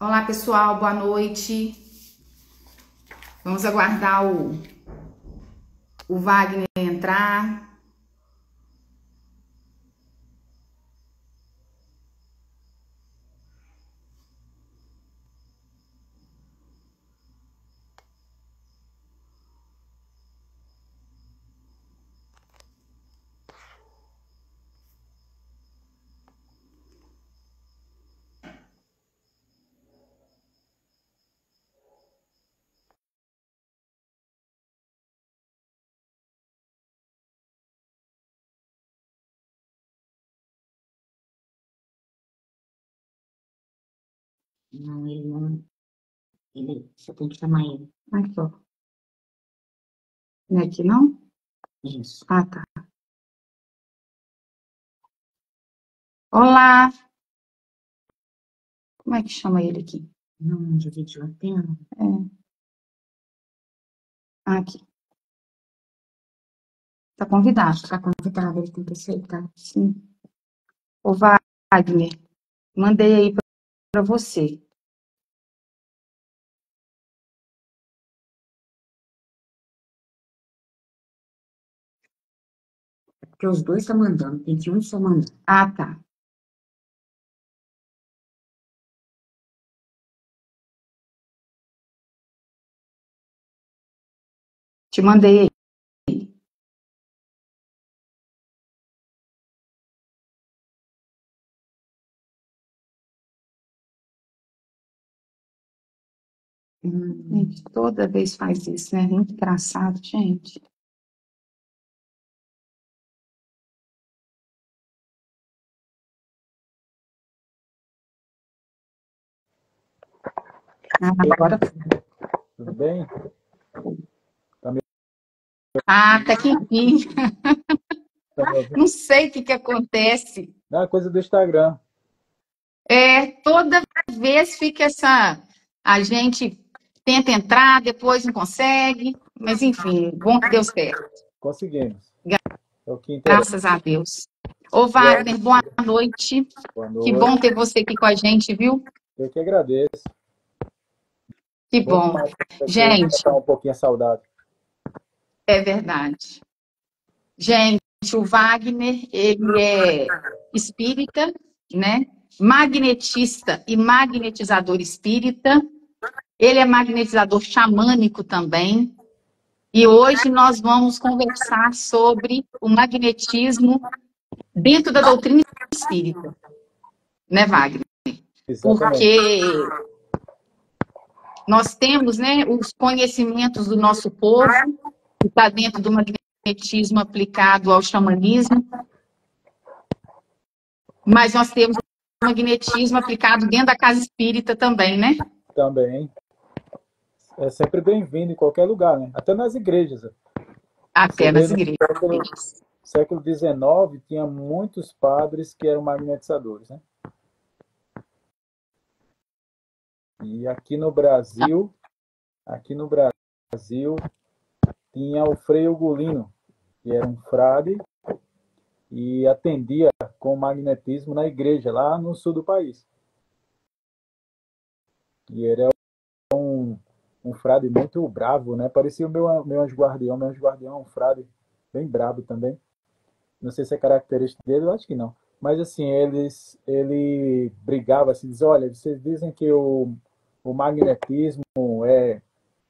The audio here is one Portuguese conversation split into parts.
Olá, pessoal, boa noite. Vamos aguardar o Wagner entrar. Não, ele não. Você tem que chamar ele. Aqui, ó. Não é aqui, não? Isso. Ah, tá. Olá! Como é que chama ele aqui? Não dividiu a tela. É. Aqui. Tá convidado. Está convidado, ele tem que aceitar. Sim. Ô, Wagner, mandei aí para você. Porque os dois estão mandando, tem que um só mandar. Ah, tá. Te mandei aí. Gente, toda vez faz isso, né? Muito engraçado, gente. Ah, agora. Tudo bem? Ah, tá aqui, enfim. Tá me ouvindo? Não sei o que acontece. Não, é coisa do Instagram. Toda vez fica essa. A gente tenta entrar, depois não consegue, mas enfim, bom que deu certo. Conseguimos. É o que interessa. Graças a Deus. Ô, E aí, Wagner, boa noite. boa Que noite. bom ter você aqui com a gente, viu? Eu que agradeço. Que Bom bom. demais conhecer, Gente, matar um pouquinho a saudade. é verdade. Gente, o Wagner, ele é espírita, né? Magnetista e magnetizador espírita. Ele é magnetizador xamânico também. E hoje nós vamos conversar sobre o magnetismo dentro da doutrina espírita, né, Wagner? Exatamente. Porque nós temos, né, os conhecimentos do nosso povo, que está dentro do magnetismo aplicado ao xamanismo, mas nós temos o magnetismo aplicado dentro da casa espírita também, né? Também. É sempre bem-vindo em qualquer lugar, né? Até nas igrejas. Você Até vê nas no igrejas. século XIX, tinha muitos padres que eram magnetizadores, né? E aqui no Brasil, tinha o Frei Ugolino, que era um frade e atendia com magnetismo na igreja, lá no sul do país. E ele é um frade muito bravo, né? Parecia o meu anjo guardião. Meu anjo guardião é um frade bem bravo também. Não sei se é característica dele, eu acho que não. Mas assim, ele brigava assim, diz, olha, vocês dizem que o magnetismo é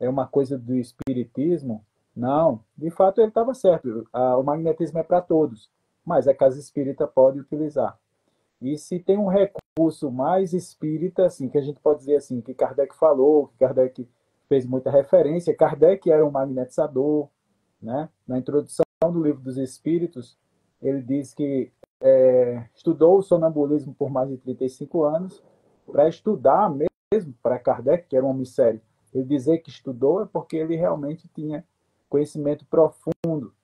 uma coisa do espiritismo. Não, de fato ele estava certo. O magnetismo é para todos, mas a casa espírita pode utilizar. E se tem um recurso mais espírita, assim, que a gente pode dizer assim, que Kardec falou, que Kardec fez muita referência, Kardec era um magnetizador, né? Na introdução do Livro dos Espíritos, ele diz que estudou o sonambulismo por mais de 35 anos, para estudar mesmo, para Kardec, que era um mistério. Ele dizer que estudou é porque ele realmente tinha conhecimento profundo.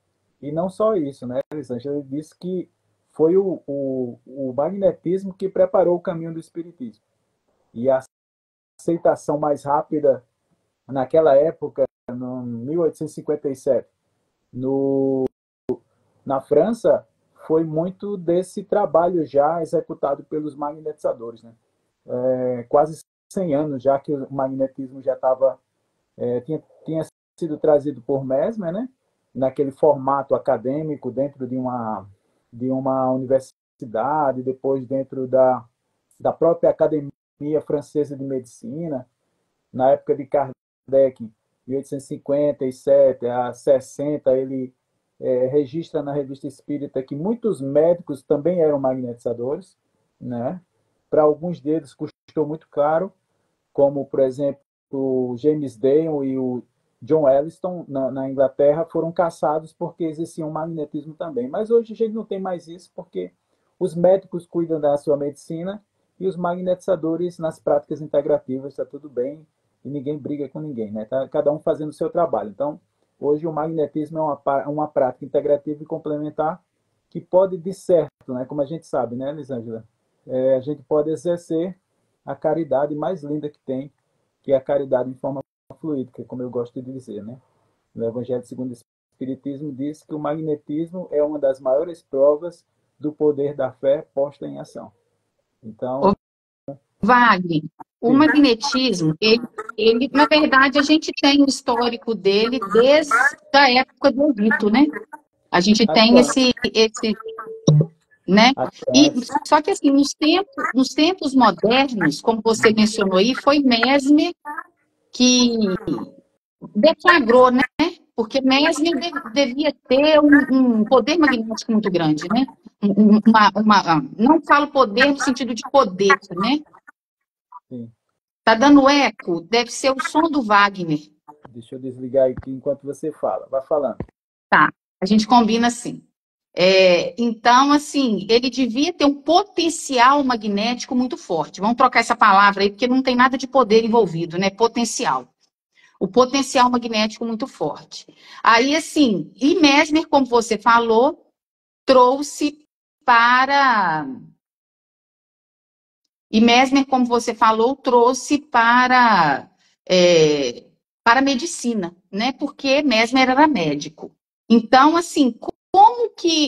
E não só isso, né, Elisângela? Ele disse que foi o magnetismo que preparou o caminho do espiritismo. E a aceitação mais rápida naquela época, em 1857, no, na França, foi muito desse trabalho já executado pelos magnetizadores. Né? Quase 100 anos, já que o magnetismo já estava tinha sido trazido por Mesmer, né? Naquele formato acadêmico dentro de uma universidade, depois dentro da própria Academia Francesa de Medicina, na época de Kardec, 1857 a 60, ele registra na Revista Espírita que muitos médicos também eram magnetizadores, né? Para alguns deles custou muito caro, como, por exemplo, o James Dale e o John Elliston, na Inglaterra, foram caçados porque existia um magnetismo também. Mas hoje a gente não tem mais isso, porque os médicos cuidam da sua medicina e os magnetizadores nas práticas integrativas, está tudo bem, e ninguém briga com ninguém, né? Tá cada um fazendo o seu trabalho. Então, hoje o magnetismo é uma prática integrativa e complementar que pode, de certo, né? Como a gente sabe, né, Elisângela? A gente pode exercer a caridade mais linda que tem, que é a caridade em forma fluídica, como eu gosto de dizer, né? No Evangelho segundo o Espiritismo diz que o magnetismo é uma das maiores provas do poder da fé posta em ação. Então, Wagner, o magnetismo, ele, na verdade, a gente tem o histórico dele desde a época do Egito, né? A gente tem esse né? E só que assim, nos tempos modernos, como você mencionou aí, foi Mesmer que deflagrou, né? Porque Mesmer devia ter um poder magnético muito grande, né? Não falo poder no sentido de poder, né? sim. Tá dando eco? Deve ser o som do Wagner. Deixa eu desligar aqui enquanto você fala. Vai falando. Tá, a gente combina assim. Então, assim, ele devia ter um potencial magnético muito forte. Vamos trocar essa palavra aí, porque não tem nada de poder envolvido, né? Potencial. O potencial magnético muito forte. Aí, assim, e Mesmer, como você falou, trouxe para... E Mesmer, como você falou, trouxe para a medicina, né? Porque Mesmer era médico. Então, assim,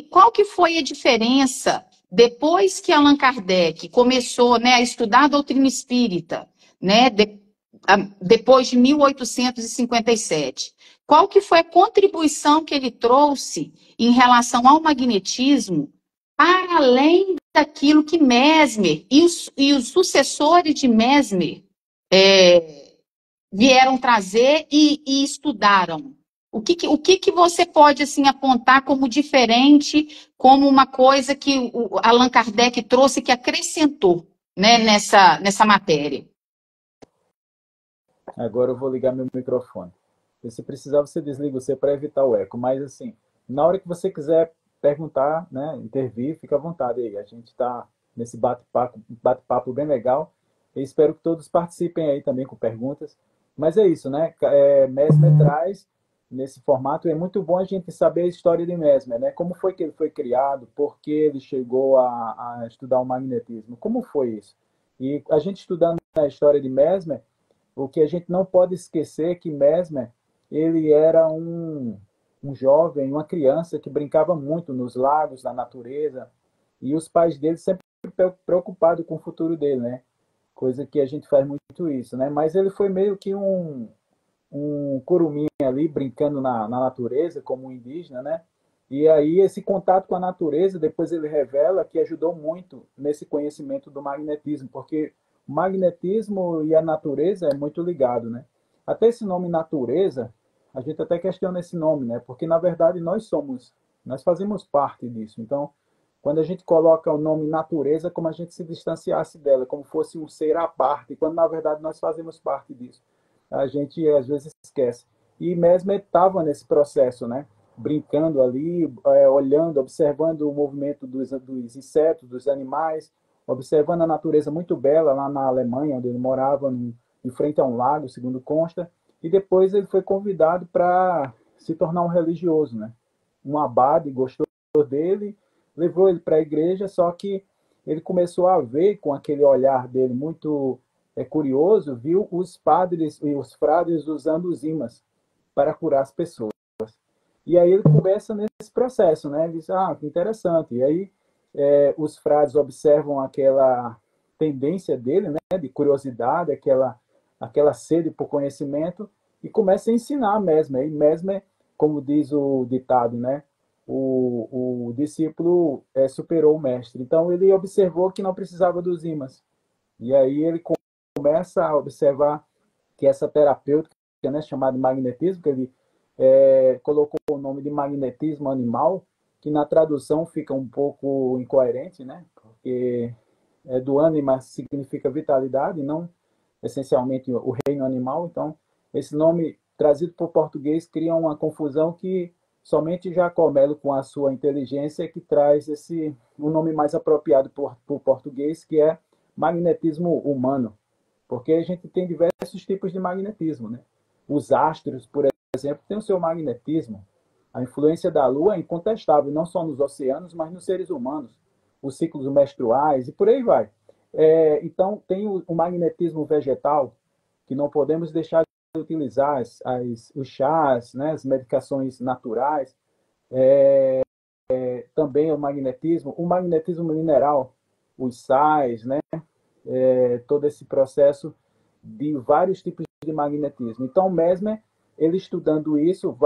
qual que foi a diferença depois que Allan Kardec começou, né, a estudar a doutrina espírita, né, depois de 1857? Qual que foi a contribuição que ele trouxe em relação ao magnetismo, para além daquilo que Mesmer e os sucessores de Mesmer vieram trazer e estudaram? O que você pode assim apontar como diferente, como uma coisa que o Allan Kardec trouxe que acrescentou, né, nessa matéria? Agora eu vou ligar meu microfone. E se precisar, você desliga você para evitar o eco. Mas, assim, na hora que você quiser perguntar, né, intervir, fica à vontade aí. A gente está nesse bate-papo bem legal. Eu espero que todos participem aí também com perguntas. Mas é isso, né? Mesmer traz nesse formato. É muito bom a gente saber a história de Mesmer, né? Como foi que ele foi criado, por que ele chegou a estudar o magnetismo, como foi isso? E a gente estudando a história de Mesmer, o que a gente não pode esquecer é que Mesmer, ele era um jovem, uma criança que brincava muito nos lagos, na natureza, e os pais dele sempre preocupados com o futuro dele, né? Coisa que a gente faz muito isso, né? Mas ele foi meio que um curumim ali, brincando na natureza, como um indígena, né? E aí esse contato com a natureza, depois ele revela que ajudou muito nesse conhecimento do magnetismo, porque o magnetismo e a natureza é muito ligado, né? Até esse nome natureza, a gente até questiona esse nome, né? Porque na verdade nós fazemos parte disso. Então, quando a gente coloca o nome natureza, como a gente se distanciasse dela, como fosse um ser à parte, quando na verdade nós fazemos parte disso. A gente às vezes esquece. E Mesmer estava nesse processo, né? Brincando ali, olhando, observando o movimento dos insetos, dos animais, observando a natureza muito bela lá na Alemanha, onde ele morava, em frente a um lago, segundo consta. E depois ele foi convidado para se tornar um religioso, né? Um abade gostou dele, levou ele para a igreja, só que ele começou a ver com aquele olhar dele muito curioso, viu os padres e os frades usando os ímãs para curar as pessoas. E aí ele começa nesse processo, né? Ele diz, que interessante. E aí os frades observam aquela tendência dele, né, de curiosidade, aquela sede por conhecimento, e começa a ensinar Mesmer. E Mesmer, como diz o ditado, né, o discípulo superou o mestre. Então ele observou que não precisava dos ímãs. E aí ele começa a observar que essa terapêutica, né, chamada de magnetismo, que ele colocou o nome de magnetismo animal, que na tradução fica um pouco incoerente, né? Porque do ânima significa vitalidade, não essencialmente o reino animal. Então, esse nome trazido para o português cria uma confusão que somente Jacó Melo, com a sua inteligência, que traz um nome mais apropriado para o português, que é magnetismo humano. Porque a gente tem diversos tipos de magnetismo, né? Os astros, por exemplo, têm o seu magnetismo. A influência da Lua é incontestável, não só nos oceanos, mas nos seres humanos. Os ciclos menstruais e por aí vai. Então, tem o magnetismo vegetal, que não podemos deixar de utilizar os chás, né, as medicações naturais. Também o magnetismo mineral, os sais, né? Todo esse processo de vários tipos de magnetismo. Então, Mesmer, ele estudando isso,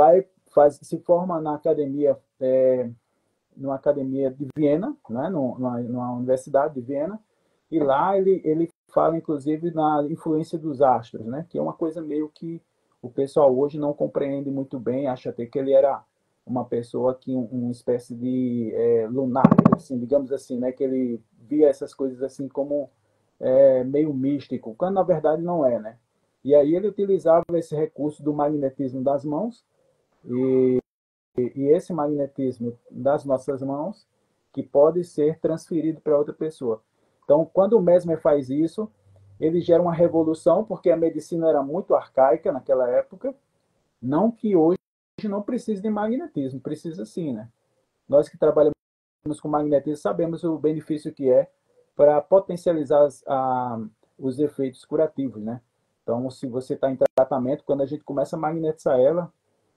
se forma na academia, numa academia de Viena, né, numa universidade de Viena, e lá ele fala, inclusive, na influência dos astros, né, que é uma coisa meio que o pessoal hoje não compreende muito bem, acha até que ele era uma pessoa que uma espécie de lunático, assim, digamos assim, né, que ele via essas coisas assim como meio místico, quando na verdade não é, né? E aí ele utilizava esse recurso do magnetismo das mãos e esse magnetismo das nossas mãos que pode ser transferido para outra pessoa. Então, quando o Mesmer faz isso, ele gera uma revolução, porque a medicina era muito arcaica naquela época. Não que hoje não precise de magnetismo, precisa sim, né? Nós que trabalhamos com magnetismo sabemos o benefício que é para potencializar os efeitos curativos, né? Então, se você está em tratamento, quando a gente começa a magnetizar ela,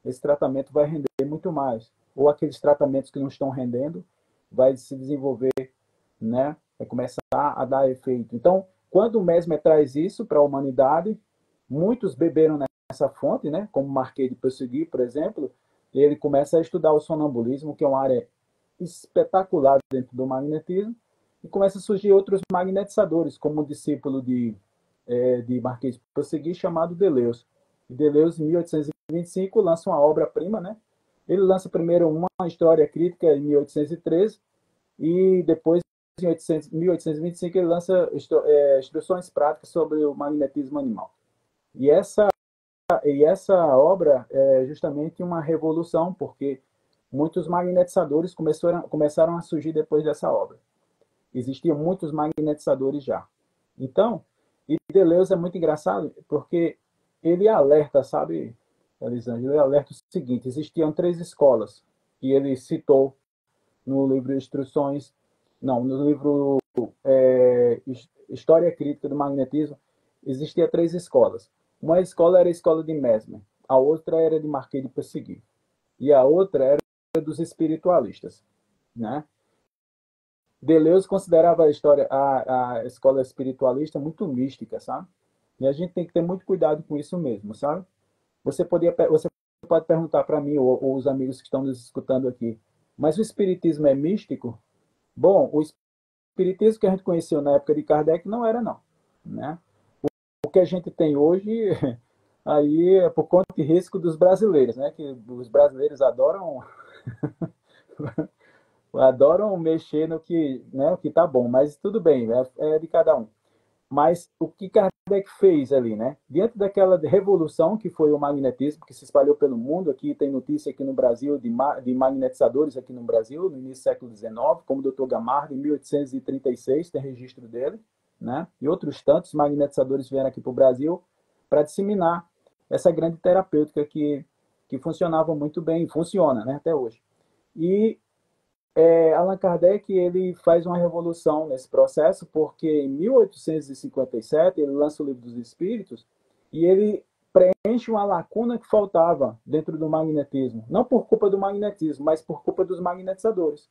esse tratamento vai render muito mais. Ou aqueles tratamentos que não estão rendendo, vai se desenvolver, né? Vai começar a dar efeito. Então, quando o Mesmer traz isso para a humanidade, muitos beberam nessa fonte, né? Como Marquês de Peyssegui, por exemplo, e ele começa a estudar o sonambulismo, que é uma área espetacular dentro do magnetismo, e começa a surgir outros magnetizadores, como o discípulo de Marquês de Peyssegui, chamado Deleuze. Deleuze, em 1825, lança uma obra-prima, né? Ele lança primeiro uma história crítica em 1813 e depois, em 1825, ele lança instruções práticas sobre o magnetismo animal. E essa obra é justamente uma revolução, porque muitos magnetizadores começaram a surgir depois dessa obra. Existiam muitos magnetizadores já. Então, e Deleuze é muito engraçado, porque ele alerta, sabe, Elisângela, ele alerta o seguinte: existiam 3 escolas, que ele citou no livro Instruções, não, no livro História Crítica do Magnetismo. Existiam 3 escolas. Uma escola era a escola de Mesmer, a outra era de Marquês de Peyssegui, e a outra era dos espiritualistas, né? Deleuze considerava a escola espiritualista muito mística, sabe? E a gente tem que ter muito cuidado com isso mesmo, sabe? Você pode perguntar para mim ou os amigos que estão nos escutando aqui, mas o espiritismo é místico? Bom, o espiritismo que a gente conheceu na época de Kardec não era, não, né? O que a gente tem hoje aí é por conta de risco dos brasileiros, né? Que os brasileiros adoram mexer no que, né, o que tá bom, mas tudo bem, é de cada um. Mas o que Kardec fez ali, né? Diante daquela revolução que foi o magnetismo, que se espalhou pelo mundo, aqui tem notícia aqui no Brasil de magnetizadores aqui no Brasil, no início do século XIX, como o Dr. Gamarra, em 1836, tem registro dele, né? E outros tantos magnetizadores vieram aqui para o Brasil para disseminar essa grande terapêutica que funcionava muito bem, funciona, né, até hoje. E Allan Kardec ele faz uma revolução nesse processo, porque em 1857 ele lança o Livro dos Espíritos e ele preenche uma lacuna que faltava dentro do magnetismo, não por culpa do magnetismo, mas por culpa dos magnetizadores.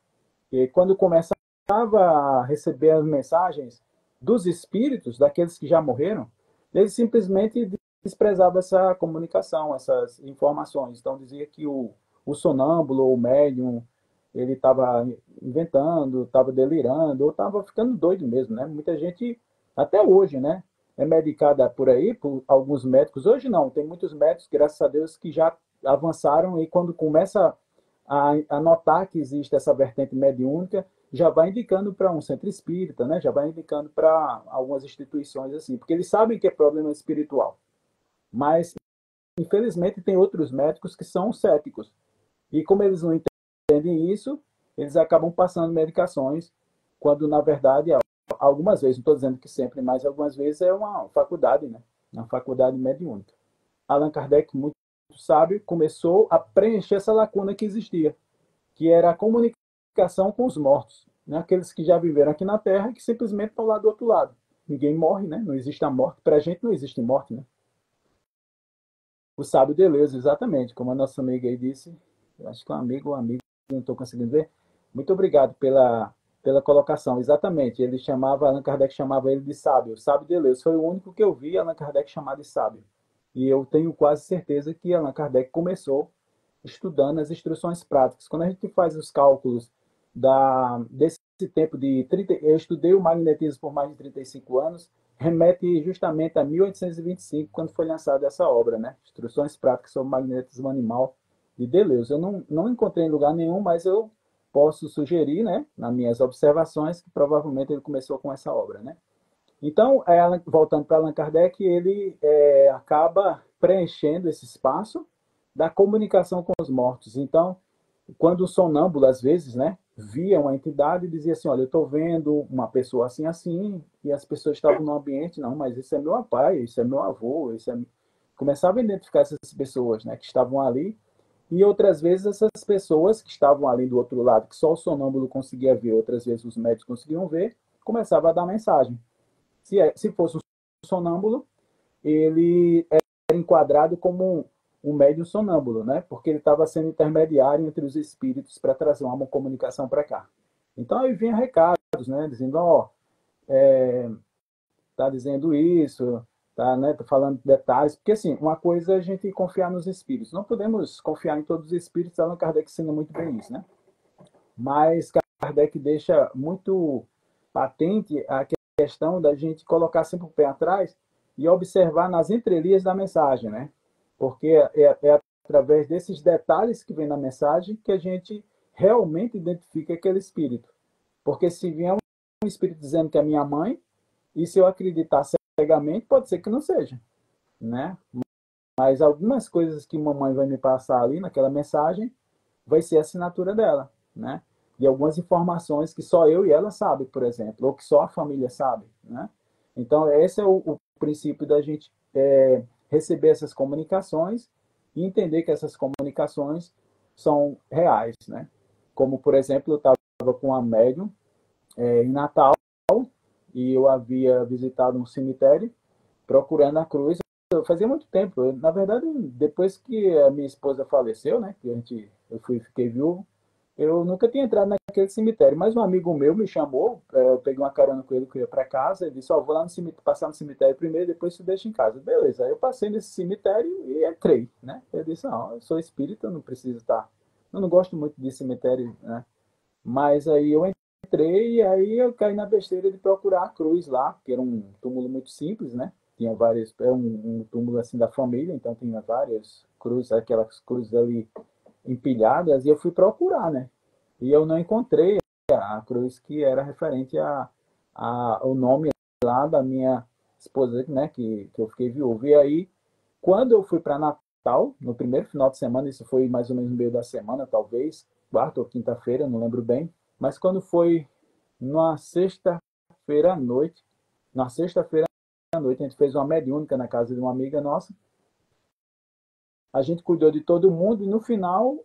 E quando começava a receber as mensagens dos espíritos, daqueles que já morreram, eles simplesmente desprezavam essa comunicação, essas informações. Então, dizia que o sonâmbulo ou o médium, ele estava inventando, estava delirando, ou estava ficando doido mesmo, né? Muita gente, até hoje, né? É medicada por aí, por alguns médicos. Hoje não, tem muitos médicos, graças a Deus, que já avançaram e quando começa a notar que existe essa vertente mediúnica, já vai indicando para um centro espírita, né? Já vai indicando para algumas instituições assim, porque eles sabem que é problema espiritual. Mas, infelizmente, tem outros médicos que são céticos. E como eles não entendem isso, eles acabam passando medicações, quando, na verdade, algumas vezes, não estou dizendo que sempre, mas algumas vezes é uma faculdade, né? Uma faculdade mediúnica. Allan Kardec, muito sábio, começou a preencher essa lacuna que existia, que era a comunicação com os mortos, né? Aqueles que já viveram aqui na Terra e que simplesmente estão lá do outro lado. Ninguém morre, né? Não existe a morte. Para a gente não existe morte, né? O sábio Deleuze, exatamente, como a nossa amiga aí disse, eu acho que um amigo, não estou conseguindo ver. Muito obrigado pela colocação. Exatamente, ele chamava, Allan Kardec chamava ele de sábio. O sábio Deleuze foi o único que eu vi Allan Kardec chamar de sábio. E eu tenho quase certeza que Allan Kardec começou estudando as instruções práticas. Quando a gente faz os cálculos desse tempo de 30, eu estudei o magnetismo por mais de 35 anos, remete justamente a 1825, quando foi lançada essa obra, né? Instruções práticas sobre magnetismo animal de Deleuze. Eu não encontrei em lugar nenhum, mas eu posso sugerir, né, nas minhas observações, que provavelmente ele começou com essa obra, né? Então, voltando para Allan Kardec, ele acaba preenchendo esse espaço da comunicação com os mortos. Então, quando o sonâmbulo, às vezes, né, via uma entidade e dizia assim, olha, eu estou vendo uma pessoa assim, assim, e as pessoas estavam no ambiente, não, mas esse é meu pai, isso é meu avô, isso é... Começava a identificar essas pessoas, né, que estavam ali, e outras vezes essas pessoas que estavam ali do outro lado, que só o sonâmbulo conseguia ver, outras vezes os médicos conseguiam ver, começava a dar mensagem. Se fosse um sonâmbulo, ele era enquadrado como um médium sonâmbulo, né? Porque ele estava sendo intermediário entre os espíritos para trazer uma comunicação para cá. Então aí vinha recados, né? Dizendo, ó, tá dizendo isso, tá, né? Tá falando detalhes, porque assim, uma coisa é a gente confiar nos espíritos. Não podemos confiar em todos os espíritos, Allan Kardec ensina muito bem isso, né? Mas Kardec deixa muito patente a questão da gente colocar sempre o pé atrás e observar nas entrelinhas da mensagem, né? Porque é através desses detalhes que vem na mensagem que a gente realmente identifica aquele espírito. Porque se vier um espírito dizendo que é minha mãe, e se eu acreditar cegamente, pode ser que não seja, né? Mas algumas coisas que mamãe vai me passar ali naquela mensagem vai ser a assinatura dela, né? E algumas informações que só eu e ela sabe, por exemplo, ou que só a família sabe, né? Então, esse é o princípio da gente receber essas comunicações e entender que essas comunicações são reais, né? Como, por exemplo, eu estava com uma médium em Natal e eu havia visitado um cemitério procurando a cruz. Fazia muito tempo. Na verdade, depois que a minha esposa faleceu, né, que fiquei viúvo, eu nunca tinha entrado naquele cemitério. Mas um amigo meu me chamou, eu peguei uma carona com ele que eu ia para casa, ele disse, ó, vou lá no cemitério, passar no cemitério primeiro, depois você deixa em casa. Beleza, aí eu passei nesse cemitério e entrei, né? Eu disse, não, eu sou espírita, eu não preciso estar... Eu não gosto muito de cemitério, né? Mas aí eu entrei e aí eu caí na besteira de procurar a cruz lá, que era um túmulo muito simples, né? Tinha várias, é um túmulo assim da família, então tinha várias cruzes, aquelas cruzes ali empilhadas, e eu fui procurar, né? E eu não encontrei a cruz que era referente o nome lá da minha esposa, né? Que eu fiquei viúvo. E aí, quando eu fui para Natal, no primeiro final de semana, isso foi mais ou menos no meio da semana, talvez, quarta ou quinta-feira, não lembro bem, mas quando foi na sexta-feira à noite, na sexta-feira à noite, a gente fez uma mediúnica na casa de uma amiga nossa, a gente cuidou de todo mundo e no final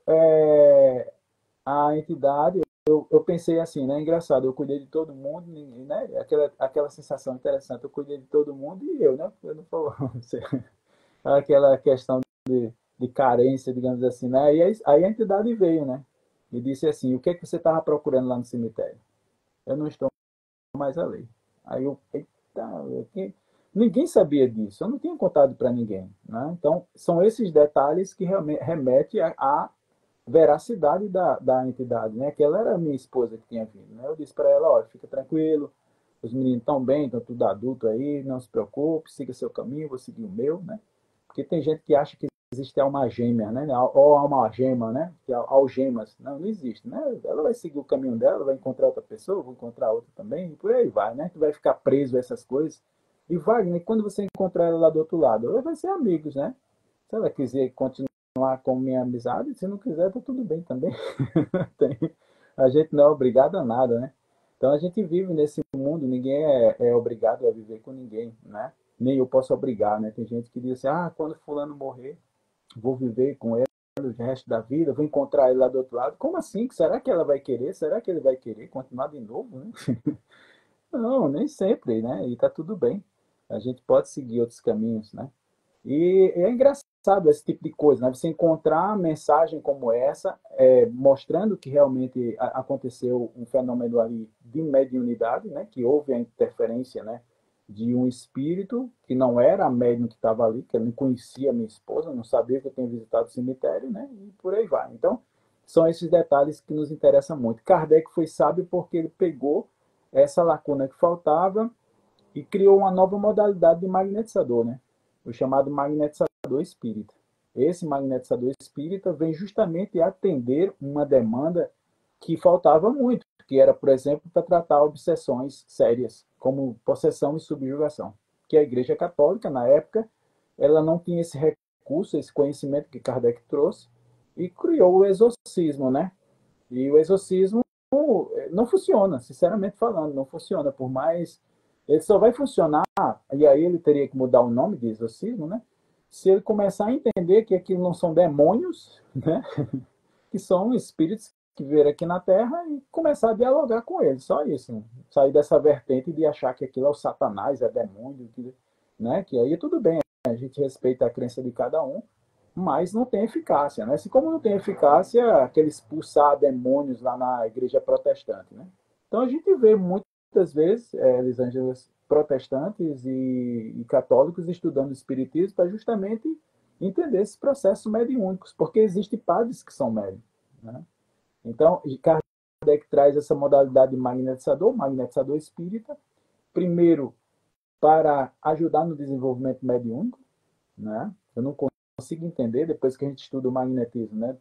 a entidade, eu pensei assim, né? Engraçado, eu cuidei de todo mundo, né? Aquela sensação interessante, eu cuidei de todo mundo e eu, né? Eu não falo, aquela questão de carência, digamos assim, né? Aí a entidade veio, né? E disse assim, o que é que você estava procurando lá no cemitério? Eu não estou mais ali. Aí eu, eita, ninguém sabia disso, eu não tinha contado para ninguém, né? Então, são esses detalhes que remetem à veracidade da entidade, né? Que ela era a minha esposa que tinha vindo, né? Eu disse para ela, olha, fica tranquilo, os meninos estão bem, estão tudo adulto aí, não se preocupe, siga seu caminho, vou seguir o meu, né? Porque tem gente que acha que existe alma gêmea, né? Ou alma gema, né? Que é algemas. Não, não existe, né? Ela vai seguir o caminho dela, vai encontrar outra pessoa, vou encontrar outra também, e por aí vai, né? Tu vai ficar preso a essas coisas. E vai, né? Quando você encontrar ela lá do outro lado, ela vai ser amigos, né? Se ela quiser continuar com minha amizade, se não quiser, tá tudo bem também. A gente não é obrigado a nada, né? Então a gente vive nesse mundo, ninguém é obrigado a viver com ninguém, né? Nem eu posso obrigar, né? Tem gente que diz assim, quando fulano morrer, vou viver com ele o resto da vida, vou encontrar ele lá do outro lado. Como assim? Será que ela vai querer? Será que ele vai querer continuar de novo, né? Não, nem sempre, né? E tá tudo bem. A gente pode seguir outros caminhos, né? E é engraçado esse tipo de coisa, né? Você encontrar mensagem como essa, mostrando que realmente aconteceu um fenômeno ali de mediunidade, né? Que houve a interferência, né? De um espírito que não era a médium que estava ali, que ele não conhecia a minha esposa, não sabia que eu tinha visitado o cemitério, né? E por aí vai. Então, são esses detalhes que nos interessam muito. Kardec foi sábio porque ele pegou essa lacuna que faltava e criou uma nova modalidade de magnetizador, né? O chamado magnetizador espírita. Esse magnetizador espírita vem justamente atender uma demanda que faltava muito, que era, por exemplo, para tratar obsessões sérias, como possessão e subjugação. Que a Igreja Católica, na época, ela não tinha esse recurso, esse conhecimento que Kardec trouxe, e criou o exorcismo, né? E o exorcismo não funciona, sinceramente falando, não funciona. Por mais. Ele só vai funcionar, e aí ele teria que mudar o nome de exorcismo, né? Se ele começar a entender que aquilo não são demônios, né? Que são espíritos que vieram aqui na Terra e começar a dialogar com eles, só isso. Sair dessa vertente de achar que aquilo é o Satanás, é demônio, né? Que aí tudo bem, a gente respeita a crença de cada um, mas não tem eficácia, né? Se como não tem eficácia, aquele expulsar demônios lá na igreja protestante, né? Então a gente vê muitas vezes, Elisângela, protestantes e católicos estudando o espiritismo para justamente entender esses processos mediúnicos, porque existem padres que são médiums, né? Então, Kardec traz essa modalidade de magnetizador espírita, primeiro para ajudar no desenvolvimento mediúnico, né? Eu não consigo entender, depois que a gente estuda o magnetismo, né?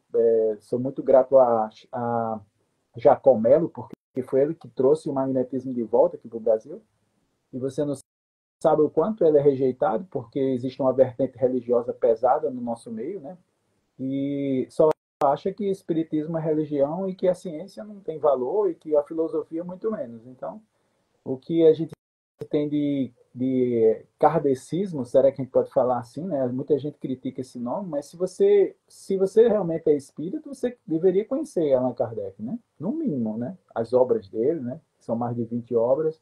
Sou muito grato a Jacó Melo, porque foi ele que trouxe o magnetismo de volta aqui para o Brasil. E você não sabe o quanto ele é rejeitado, porque existe uma vertente religiosa pesada no nosso meio, né? E só acha que espiritismo é religião e que a ciência não tem valor e que a filosofia muito menos. Então, o que a gente tem de kardecismo, será que a gente pode falar assim, né? Muita gente critica esse nome, mas se você realmente é espírito, você deveria conhecer Allan Kardec, né? No mínimo, né? As obras dele, né? São mais de 20 obras.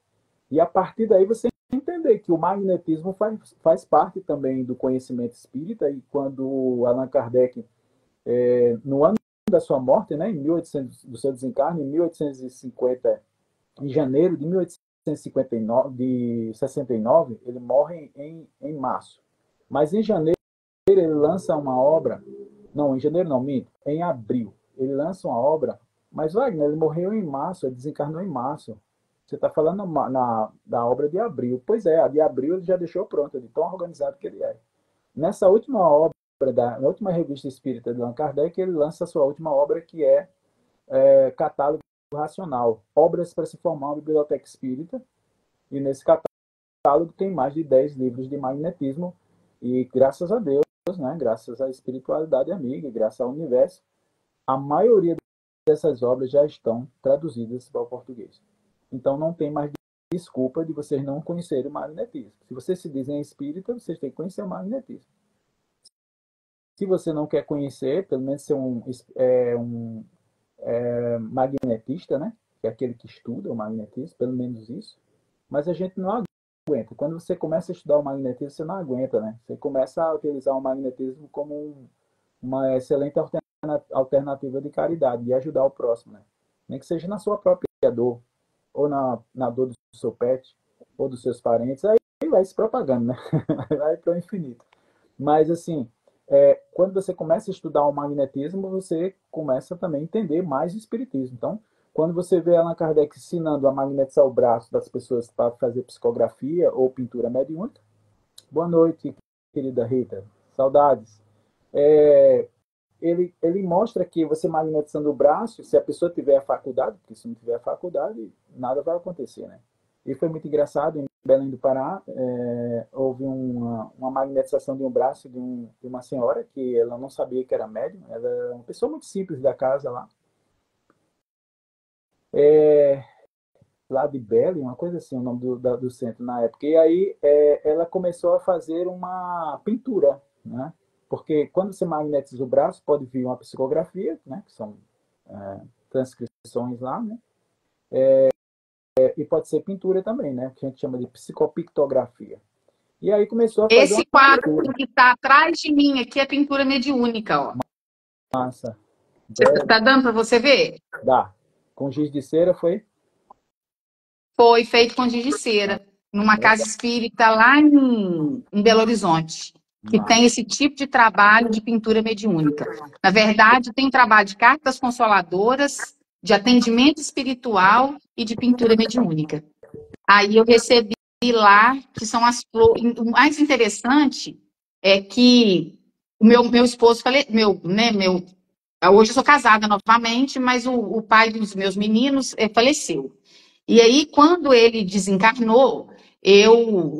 E a partir daí você entender que o magnetismo faz parte também do conhecimento espírita, e quando Allan Kardec, no ano da sua morte, né, em 1800, do seu desencarne, em 1850, em janeiro de 1859, de 69, ele morre em março. Mas em janeiro ele lança uma obra, não, em janeiro não, minto, em abril, ele lança uma obra, mas Wagner, ele morreu em março, ele desencarnou em março. Você está falando da obra de abril. Pois é, a de abril ele já deixou pronta, de tão organizado que ele é. Nessa última obra, na última revista espírita de Allan Kardec, ele lança a sua última obra, que Catálogo Racional, obras para se formar uma biblioteca espírita, e nesse catálogo tem mais de 10 livros de magnetismo, e graças a Deus, né, graças à espiritualidade amiga, graças ao universo, a maioria dessas obras já estão traduzidas para o português. Então não tem mais desculpa de vocês não conhecerem o magnetismo. Se vocês se dizem espírita, vocês têm que conhecer o magnetismo. Se você não quer conhecer, pelo menos ser um magnetista, né? Que é aquele que estuda o magnetismo, pelo menos isso. Mas a gente não aguenta. Quando você começa a estudar o magnetismo, você não aguenta, né? Você começa a utilizar o magnetismo como uma excelente alternativa de caridade, de ajudar o próximo, né? Nem que seja na sua própria dor, ou na dor do seu pet, ou dos seus parentes, aí vai se propagando, né? Vai para o infinito. Mas, assim, quando você começa a estudar o magnetismo, você começa também a entender mais o espiritismo. Então, quando você vê Allan Kardec ensinando a magnetizar o braço das pessoas para fazer psicografia ou pintura mediúnica, boa noite, querida Rita, saudades. Ele mostra que você magnetizando o braço, se a pessoa tiver a faculdade, porque se não tiver a faculdade, nada vai acontecer, né? E foi muito engraçado, em Belém do Pará, houve uma magnetização de um braço de uma senhora, que ela não sabia que era médium, ela era uma pessoa muito simples da casa lá. Lá de Belém, uma coisa assim, o nome do centro na época. E aí ela começou a fazer uma pintura, né? Porque quando você magnetiza o braço, pode vir uma psicografia, né? Que são transcrições lá, né? E pode ser pintura também, né? Que a gente chama de psicopictografia. E aí começou a fazer Esse quadro que está atrás de mim aqui é pintura mediúnica, ó. massa. Está dando para você ver? Dá. Com giz de cera foi? Foi feito com giz de cera, numa casa espírita lá em Belo Horizonte, que tem esse tipo de trabalho de pintura mediúnica. Na verdade, tem trabalho de cartas consoladoras, de atendimento espiritual e de pintura mediúnica. Aí eu recebi lá, que são as flores. O mais interessante é que o meu esposo, hoje eu sou casada novamente, mas o pai dos meus meninos faleceu. E aí, quando ele desencarnou,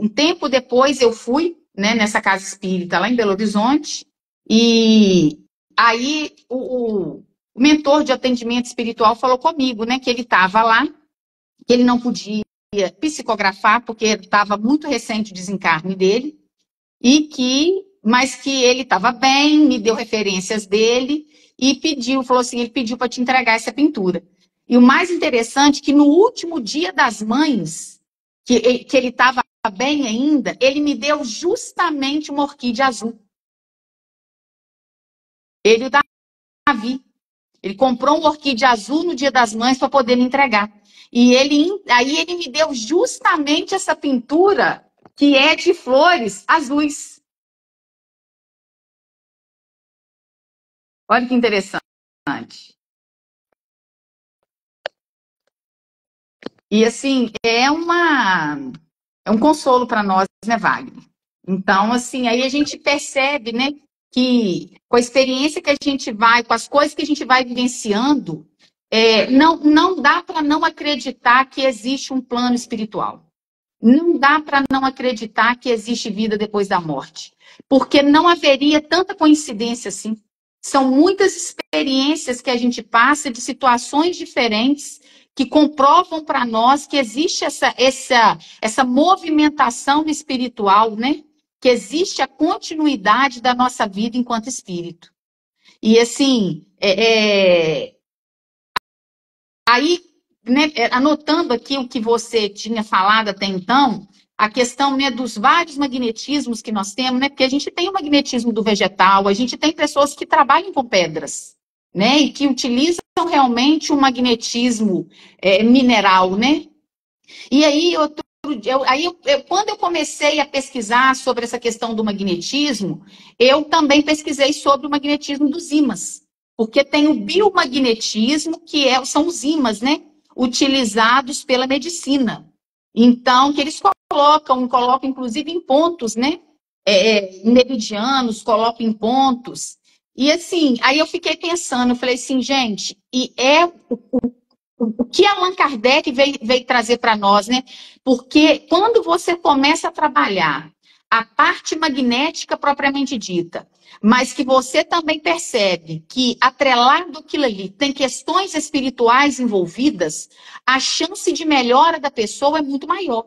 um tempo depois, eu fui, né, nessa casa espírita lá em Belo Horizonte, e aí o mentor de atendimento espiritual falou comigo, né, que ele estava lá, que ele não podia psicografar, porque estava muito recente o desencarne dele, mas que ele estava bem, me deu referências dele, e falou assim, ele pediu para te entregar essa pintura. E o mais interessante é que no último dia das mães, que ele estava bem ainda, ele me deu justamente uma orquídea azul. Ele e o Davi. Ele comprou uma orquídea azul no dia das mães para poder me entregar. E aí ele me deu justamente essa pintura que é de flores azuis. Olha que interessante. E assim, é um consolo para nós, né, Wagner? Então, assim, aí a gente percebe, né, que com a experiência que a gente vai, com as coisas que a gente vai vivenciando, não dá para não acreditar que existe um plano espiritual. Não dá para não acreditar que existe vida depois da morte. Porque não haveria tanta coincidência assim. São muitas experiências que a gente passa de situações diferentes que comprovam para nós que existe essa movimentação espiritual, né? Que existe a continuidade da nossa vida enquanto espírito. E assim, aí, né, anotando aqui o que você tinha falado até então, a questão, né, dos vários magnetismos que nós temos, né? Porque a gente tem o magnetismo do vegetal, a gente tem pessoas que trabalham com pedras, né? E que utilizam realmente o magnetismo mineral, né? E aí, quando eu comecei a pesquisar sobre essa questão do magnetismo, eu também pesquisei sobre o magnetismo dos ímãs, porque tem o biomagnetismo, que são os ímãs, né? Utilizados pela medicina. Então, que eles colocam inclusive em pontos, né? Meridianos, colocam em pontos. E assim, aí eu fiquei pensando, eu falei assim, gente, e o que Allan Kardec veio trazer para nós, né? Porque quando você começa a trabalhar a parte magnética propriamente dita, mas que você também percebe que, atrelado àquilo ali, tem questões espirituais envolvidas, a chance de melhora da pessoa é muito maior.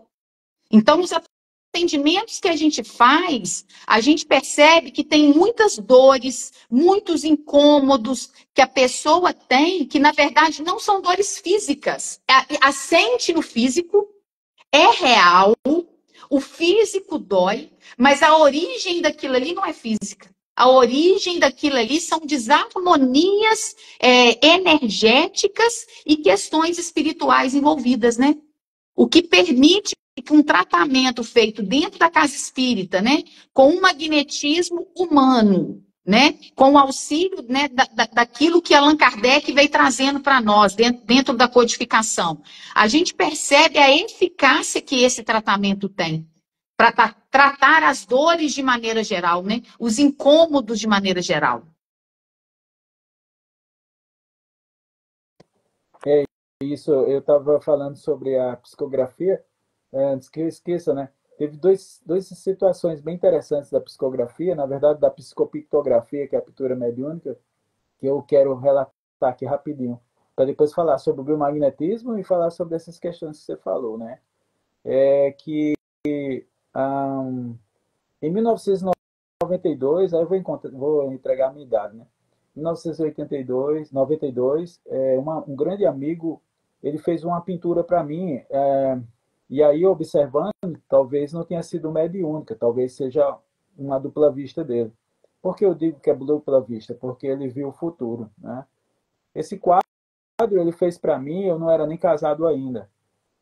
Então, nos atendimentos que a gente faz, a gente percebe que tem muitas dores, muitos incômodos que a pessoa tem, que na verdade não são dores físicas. Assente no físico, é real, o físico dói, mas a origem daquilo ali não é física. A origem daquilo ali são desarmonias energéticas e questões espirituais envolvidas, né? O que permite que um tratamento feito dentro da casa espírita, né, com um magnetismo humano, né, com o auxílio, né, daquilo que Allan Kardec veio trazendo para nós, dentro da codificação, a gente percebe a eficácia que esse tratamento tem para tratar as dores de maneira geral, né, os incômodos de maneira geral. Isso, eu estava falando sobre a psicografia, antes que eu esqueça, né? Teve duas situações bem interessantes da psicografia, na verdade, da psicopictografia, que é a pintura mediúnica, que eu quero relatar aqui rapidinho, para depois falar sobre o biomagnetismo e falar sobre essas questões que você falou, né? É que em 1992, aí eu vou entregar a minha idade, né? Em 1982, 92, um grande amigo, ele fez uma pintura para mim, e aí observando, talvez não tenha sido mediúnica, talvez seja uma dupla vista dele. Por que eu digo que é dupla vista? Porque ele viu o futuro, né? Esse quadro ele fez para mim, eu não era nem casado ainda,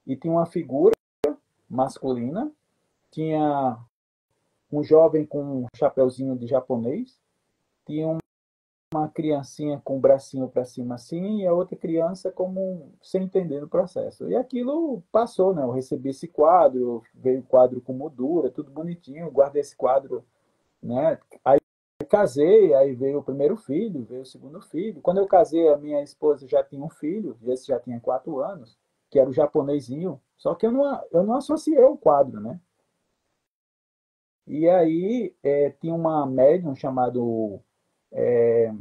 e tinha uma figura masculina, tinha um jovem com um chapeuzinho de japonês, tinha uma criancinha com o bracinho para cima assim, e a outra criança como sem entender o processo. E aquilo passou, né? Eu recebi esse quadro, veio o quadro com moldura, tudo bonitinho, guardei esse quadro, né? Aí casei, aí veio o primeiro filho, veio o segundo filho. Quando eu casei, a minha esposa já tinha um filho, esse já tinha 4 anos, que era o japonesinho, só que eu não associei o quadro, né? E aí tinha uma médium chamada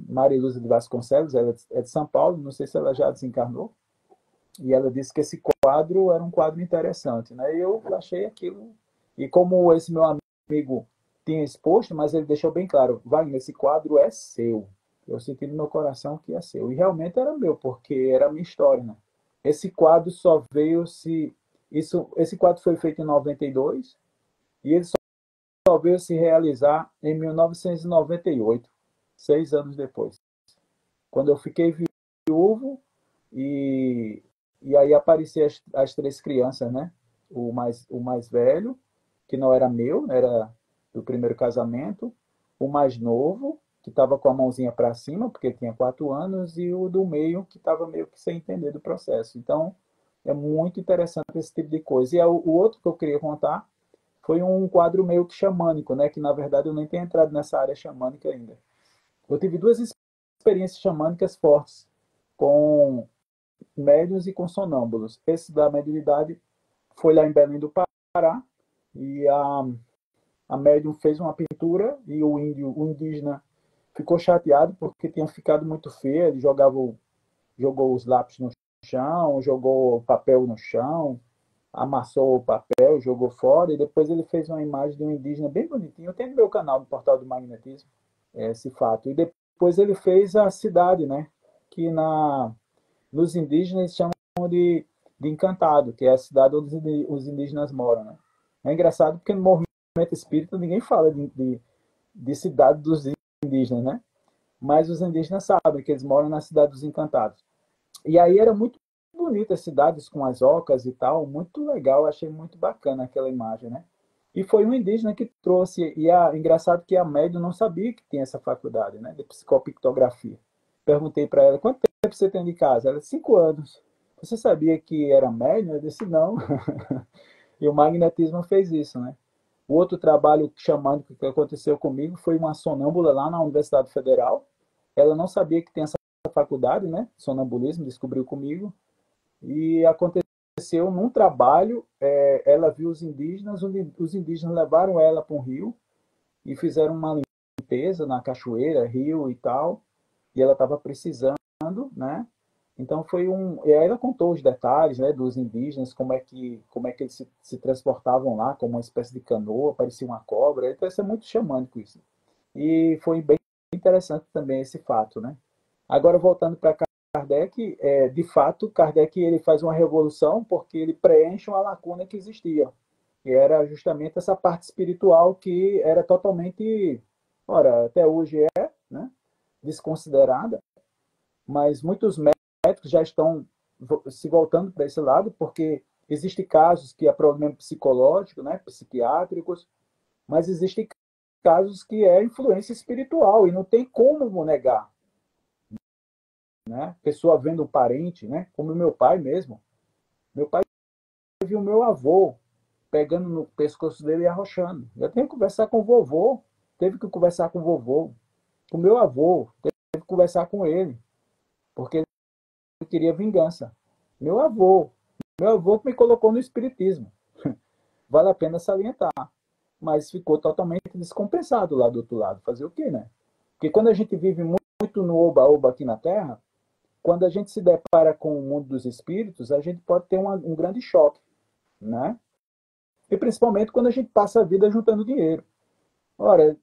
Maria Lúcia de Vasconcelos, ela é de São Paulo, não sei se ela já desencarnou, e ela disse que esse quadro era um quadro interessante, né? E eu achei aquilo, e como esse meu amigo tinha exposto, mas ele deixou bem claro, Wagner, esse quadro é seu. Eu senti no meu coração que é seu. E realmente era meu, porque era a minha história, né? Esse quadro só veio se... Esse quadro foi feito em 92, e ele só veio se realizar em 1998, 6 anos depois. Quando eu fiquei viúvo e aí apareciam as 3 crianças, né? O mais velho, que não era meu, era do primeiro casamento, o mais novo, que estava com a mãozinha para cima, porque tinha 4 anos, e o do meio, que estava meio que sem entender do processo. Então, é muito interessante esse tipo de coisa. E o outro que eu queria contar foi um quadro meio que xamânico, né? Que na verdade eu nem tenho entrado nessa área xamânica ainda. Eu tive 2 experiências xamânicas fortes com médiuns e com sonâmbulos. Esse da mediunidade foi lá em Belém do Pará, e a médium fez uma pintura e o indígena ficou chateado porque tinha ficado muito feio. Ele jogou os lápis no chão, jogou o papel no chão, amassou o papel, jogou fora, e depois ele fez uma imagem de um indígena bem bonitinho. Eu tenho no meu canal, no Portal do Magnetismo, esse fato. E depois ele fez a cidade, né? Que nos indígenas chamam de Encantado, que é a cidade onde os indígenas moram, né? É engraçado porque no movimento espírita ninguém fala de cidade dos indígenas, né? Mas os indígenas sabem que eles moram na cidade dos Encantados. E aí era muito bonita as cidades com as ocas e tal, muito legal, achei muito bacana aquela imagem, né? E foi um indígena que trouxe, e engraçado que a médium não sabia que tinha essa faculdade, né, de psicopictografia. Perguntei para ela, quanto tempo você tem de casa? Ela, 5 anos. Você sabia que era médium? Eu disse, não. E o magnetismo fez isso, né? O outro trabalho xamânico que aconteceu comigo foi uma sonâmbula lá na Universidade Federal. Ela não sabia que tem essa faculdade, né? Sonambulismo, descobriu comigo. E aconteceu num trabalho, ela viu os indígenas levaram ela para um rio e fizeram uma limpeza na cachoeira, rio e tal, e ela estava precisando, né? Então foi e aí ela contou os detalhes, né, dos indígenas, como é que eles se transportavam lá, como uma espécie de canoa, parecia uma cobra. Então isso é muito xamânico isso. E foi bem interessante também esse fato, né? Agora voltando para Kardec, de fato, Kardec ele faz uma revolução porque ele preenche uma lacuna que existia, que era justamente essa parte espiritual que era totalmente, ora, até hoje né, desconsiderada, mas muitos médicos já estão se voltando para esse lado, porque Existem casos que é problema psicológico, né, psiquiátricos, mas existem casos que é influência espiritual e não tem como negar, né? Pessoa vendo um parente, né, como meu pai mesmo. Meu pai viu meu avô pegando no pescoço dele e arrochando. Eu tenho que conversar com o vovô, teve que conversar com o vovô, com o meu avô, teve que conversar com ele, porque ele queria vingança. Meu avô, meu avô que me colocou no espiritismo. Vale a pena salientar. Mas ficou totalmente descompensado lá do outro lado. Fazer o quê, né? Porque quando a gente vive muito no oba-oba aqui na Terra, quando a gente se depara com o mundo dos espíritos, a gente pode ter um grande choque, né? E principalmente quando a gente passa a vida juntando dinheiro. Ora,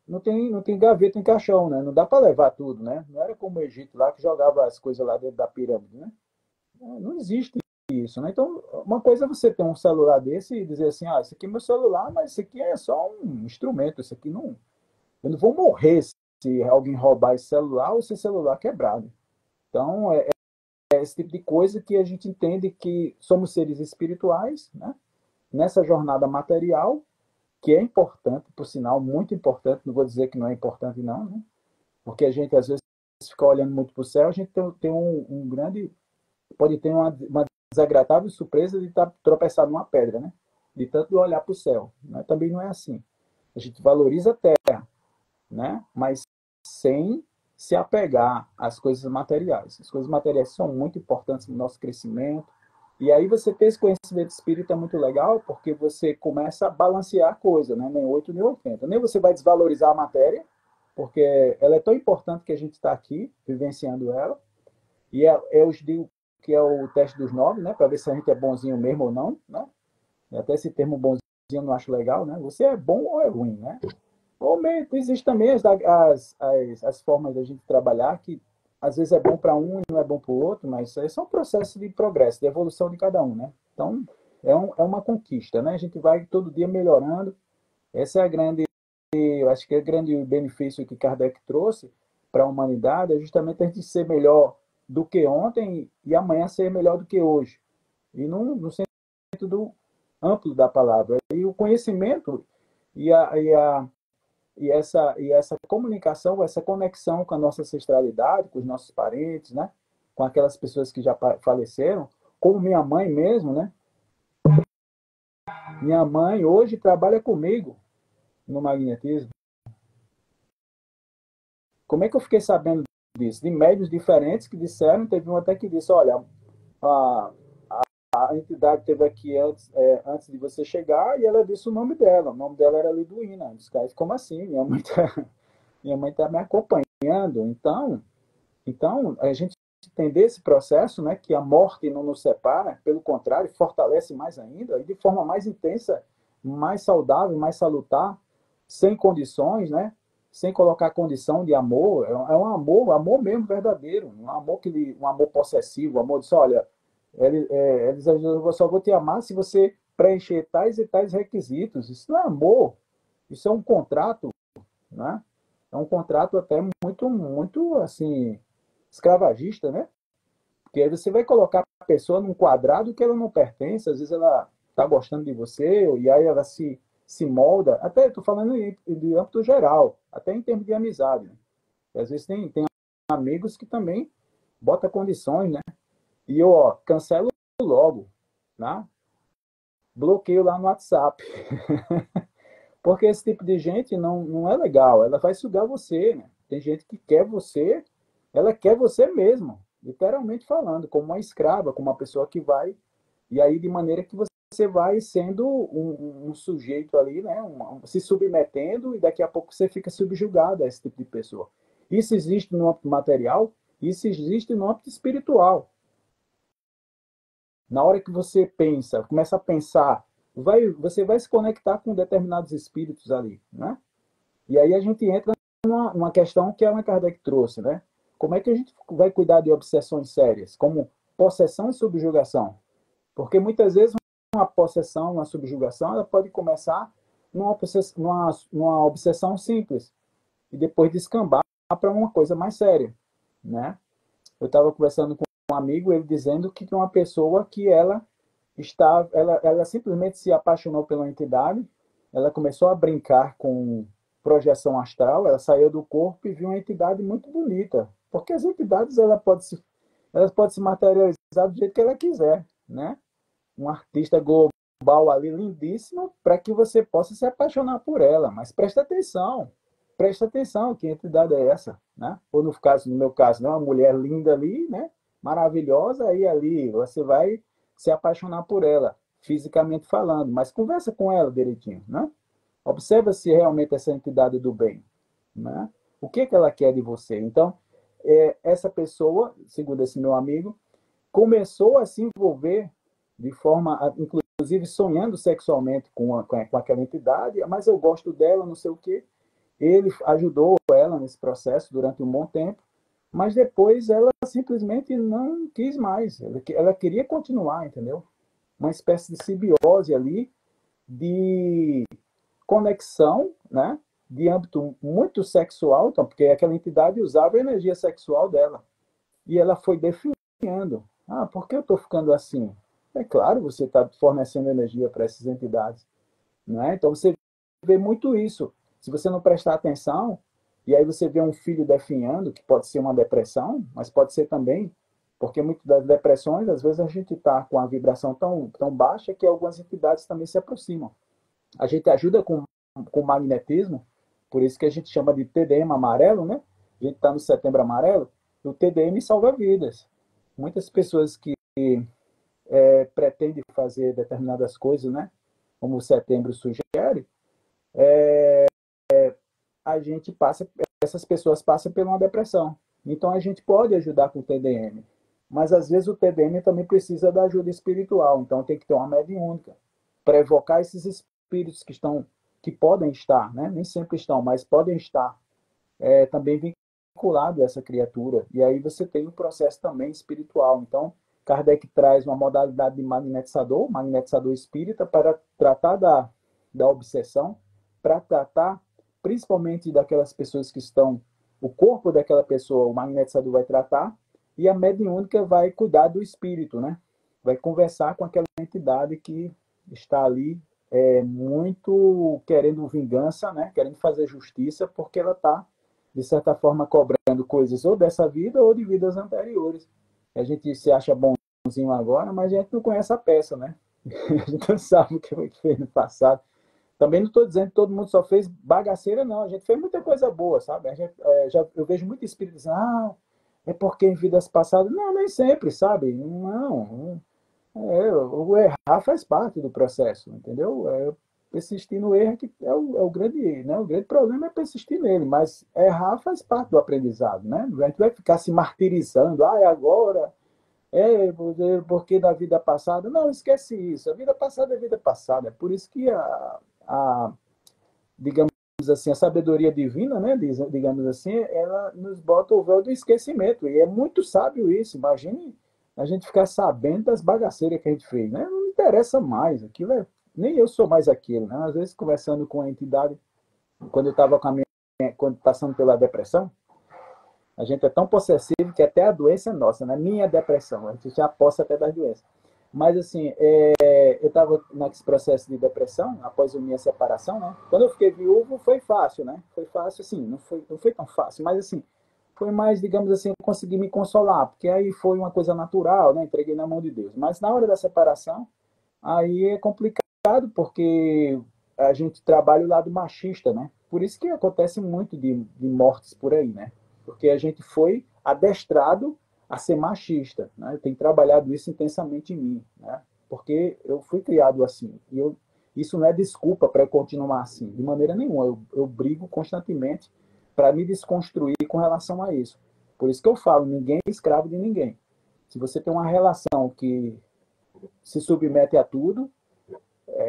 não tem gaveta em caixão, né? Não dá para levar tudo, né? Não era como o Egito lá que jogava as coisas lá dentro da pirâmide, né? Não existe isso, né? Então, uma coisa é você ter um celular desse e dizer assim, esse aqui é meu celular, mas isso aqui é só um instrumento, isso aqui não... Eu não vou morrer se alguém roubar esse celular ou se o celular quebrado. Então, é esse tipo de coisa que a gente entende que somos seres espirituais, né? Nessa jornada material, que é importante, por sinal, muito importante, não vou dizer que não é importante não, né? Porque a gente, às vezes, fica olhando muito para o céu, a gente tem um grande... Pode ter uma desagradável surpresa de estar tropeçado numa pedra, né? De tanto olhar para o céu. Né? Também não é assim. A gente valoriza a terra, né? Mas sem se apegar às coisas materiais. As coisas materiais são muito importantes no nosso crescimento. E aí você ter esse conhecimento espírita é muito legal, porque você começa a balancear a coisa, né? Nem 8 nem 80. Nem você vai desvalorizar a matéria, porque ela é tão importante que a gente está aqui vivenciando ela. E eu digo que é o teste dos 9, né? Para ver se a gente é bonzinho mesmo ou não, né? E até esse termo bonzinho eu não acho legal, né? Você é bom ou é ruim, né? Ou mesmo, existe também as formas da gente trabalhar que às vezes é bom para um e não é bom para o outro, mas isso aí são processos de progresso, de evolução de cada um, né? Então, é uma conquista, né? A gente vai todo dia melhorando. Essa é a grande, eu acho que é o grande benefício que Kardec trouxe para a humanidade, é justamente a gente ser melhor do que ontem e amanhã ser melhor do que hoje. E no sentido amplo da palavra. E o conhecimento e, essa comunicação, essa conexão com a nossa ancestralidade, com os nossos parentes, né? Com aquelas pessoas que já faleceram, como minha mãe mesmo, né? Minha mãe hoje trabalha comigo no magnetismo. Como é que eu fiquei sabendo disso? De médios diferentes que disseram, teve um até que disse, olha, a, a entidade esteve aqui antes de você chegar e ela disse o nome dela. O nome dela era Liduína. Os caras, como assim? Minha mãe tá me acompanhando. Então, a gente entender esse processo, né, que a morte não nos separa, pelo contrário, fortalece mais ainda, e de forma mais intensa, mais saudável, mais salutar, sem condições, né, sem colocar condição de amor, é um amor mesmo verdadeiro, um amor possessivo, um amor de olha, eles eu só vou te amar se você preencher tais e tais requisitos. Isso não é amor, isso é um contrato, né? É um contrato até muito, muito assim, escravagista, né? Porque aí você vai colocar a pessoa num quadrado que ela não pertence, às vezes ela está gostando de você, e aí ela se molda, até estou falando de âmbito geral, até em termos de amizade. Né? E às vezes tem amigos que também botam condições, né? E eu, cancelo logo, né? Bloqueio lá no WhatsApp. Porque esse tipo de gente não é legal, ela vai sugar você, né? Tem gente que quer você, ela quer você mesmo, literalmente falando, como uma escrava, como uma pessoa que vai, e aí de maneira que você vai sendo um sujeito ali, né? Se submetendo, e daqui a pouco você fica subjugado a esse tipo de pessoa. Isso existe no âmbito material, isso existe no âmbito espiritual. Na hora que você pensa, começa a pensar, você vai se conectar com determinados espíritos ali, né? E aí a gente entra numa questão que a Allan Kardec trouxe, né? Como é que a gente vai cuidar de obsessões sérias, como possessão e subjugação? Porque muitas vezes uma possessão, uma subjugação, ela pode começar numa obsessão simples e depois descambar para uma coisa mais séria, né? Eu estava conversando com um amigo, ele dizendo que tem uma pessoa que ela ela simplesmente se apaixonou pela entidade, ela começou a brincar com projeção astral, ela saiu do corpo e viu uma entidade muito bonita, porque as entidades elas podem se materializar do jeito que ela quiser, né? Um artista global ali lindíssimo para que você possa se apaixonar por ela, mas presta atenção, que entidade é essa, né? Ou no meu caso, né? Uma mulher linda ali, né? Maravilhosa, aí ali você vai se apaixonar por ela, fisicamente falando, mas conversa com ela direitinho, né? Observa se realmente essa entidade é do bem, né? O que ela quer de você? Então, essa pessoa, segundo esse meu amigo, começou a se envolver de forma, inclusive sonhando sexualmente com aquela entidade, mas eu gosto dela, não sei o quê. Ele ajudou ela nesse processo durante um bom tempo, mas depois ela simplesmente não quis mais. Ela queria continuar, entendeu? Uma espécie de simbiose ali, de conexão, né? De âmbito muito sexual, então, porque aquela entidade usava a energia sexual dela. E ela foi definhando. Ah, por que eu estou ficando assim? É claro, você está fornecendo energia para essas entidades. Né? Então você vê muito isso. Se você não prestar atenção, e aí você vê um filho definhando, que pode ser uma depressão, mas pode ser também, porque muitas das depressões, às vezes a gente está com a vibração tão baixa que algumas entidades também se aproximam. A gente ajuda com magnetismo, por isso que a gente chama de TDM amarelo, né? A gente está no Setembro Amarelo, o TDM salva vidas. Muitas pessoas que pretendem fazer determinadas coisas, né? Como o Setembro sugere, essas pessoas passam por uma depressão. Então a gente pode ajudar com o TDM, mas às vezes o TDM também precisa da ajuda espiritual. Então tem que ter uma mediúnica para evocar esses espíritos que podem estar, né? Nem sempre estão, mas podem estar também vinculados a essa criatura. E aí você tem um processo também espiritual. Então Kardec traz uma modalidade de magnetizador espírita, para tratar da obsessão, para tratar principalmente daquelas pessoas que estão, o corpo daquela pessoa, o magnetizador vai tratar, e a mediúnica vai cuidar do espírito, né? Vai conversar com aquela entidade que está ali muito querendo vingança, né? Querendo fazer justiça, porque ela está, de certa forma, cobrando coisas ou dessa vida ou de vidas anteriores. A gente se acha bonzinho agora, mas a gente não conhece a peça, né? A gente não sabe o que fez no passado. Também não estou dizendo que todo mundo só fez bagaceira, não. A gente fez muita coisa boa, sabe? Eu vejo muito espírito dizendo, é porque em vidas passadas. Não, nem sempre, sabe? Não. O errar faz parte do processo, entendeu? Persistir no erro que é o grande, né? O grande problema é persistir nele, mas errar faz parte do aprendizado, né? A gente vai ficar se martirizando, é agora, porque da vida passada. Não, esquece isso. A vida passada é vida passada. É por isso que digamos assim, a sabedoria divina, né, digamos assim, ela nos bota o véu do esquecimento. E é muito sábio isso. Imagine a gente ficar sabendo das bagaceiras que a gente fez, né? Não interessa mais. Nem eu sou mais aquilo, né? Às vezes, conversando com a entidade, quando eu estava quando passando pela depressão, a gente é tão possessivo que até a doença é nossa, né? Minha depressão, a gente já possa até das doenças. Mas, assim, eu estava nesse processo de depressão, após a minha separação, né? Quando eu fiquei viúvo, foi fácil, né? Foi fácil, assim, não foi tão fácil, mas, assim, foi mais, digamos assim, eu consegui me consolar, porque aí foi uma coisa natural, né? Entreguei na mão de Deus. Mas na hora da separação, aí é complicado, porque a gente trabalha o lado machista, né? Por isso que acontece muito de mortes por aí, né? Porque a gente foi adestrado a ser machista, né? Eu tenho trabalhado isso intensamente em mim, né? Porque eu fui criado assim. Isso não é desculpa para eu continuar assim, de maneira nenhuma. Eu brigo constantemente para me desconstruir com relação a isso. Por isso que eu falo, ninguém é escravo de ninguém. Se você tem uma relação que se submete a tudo,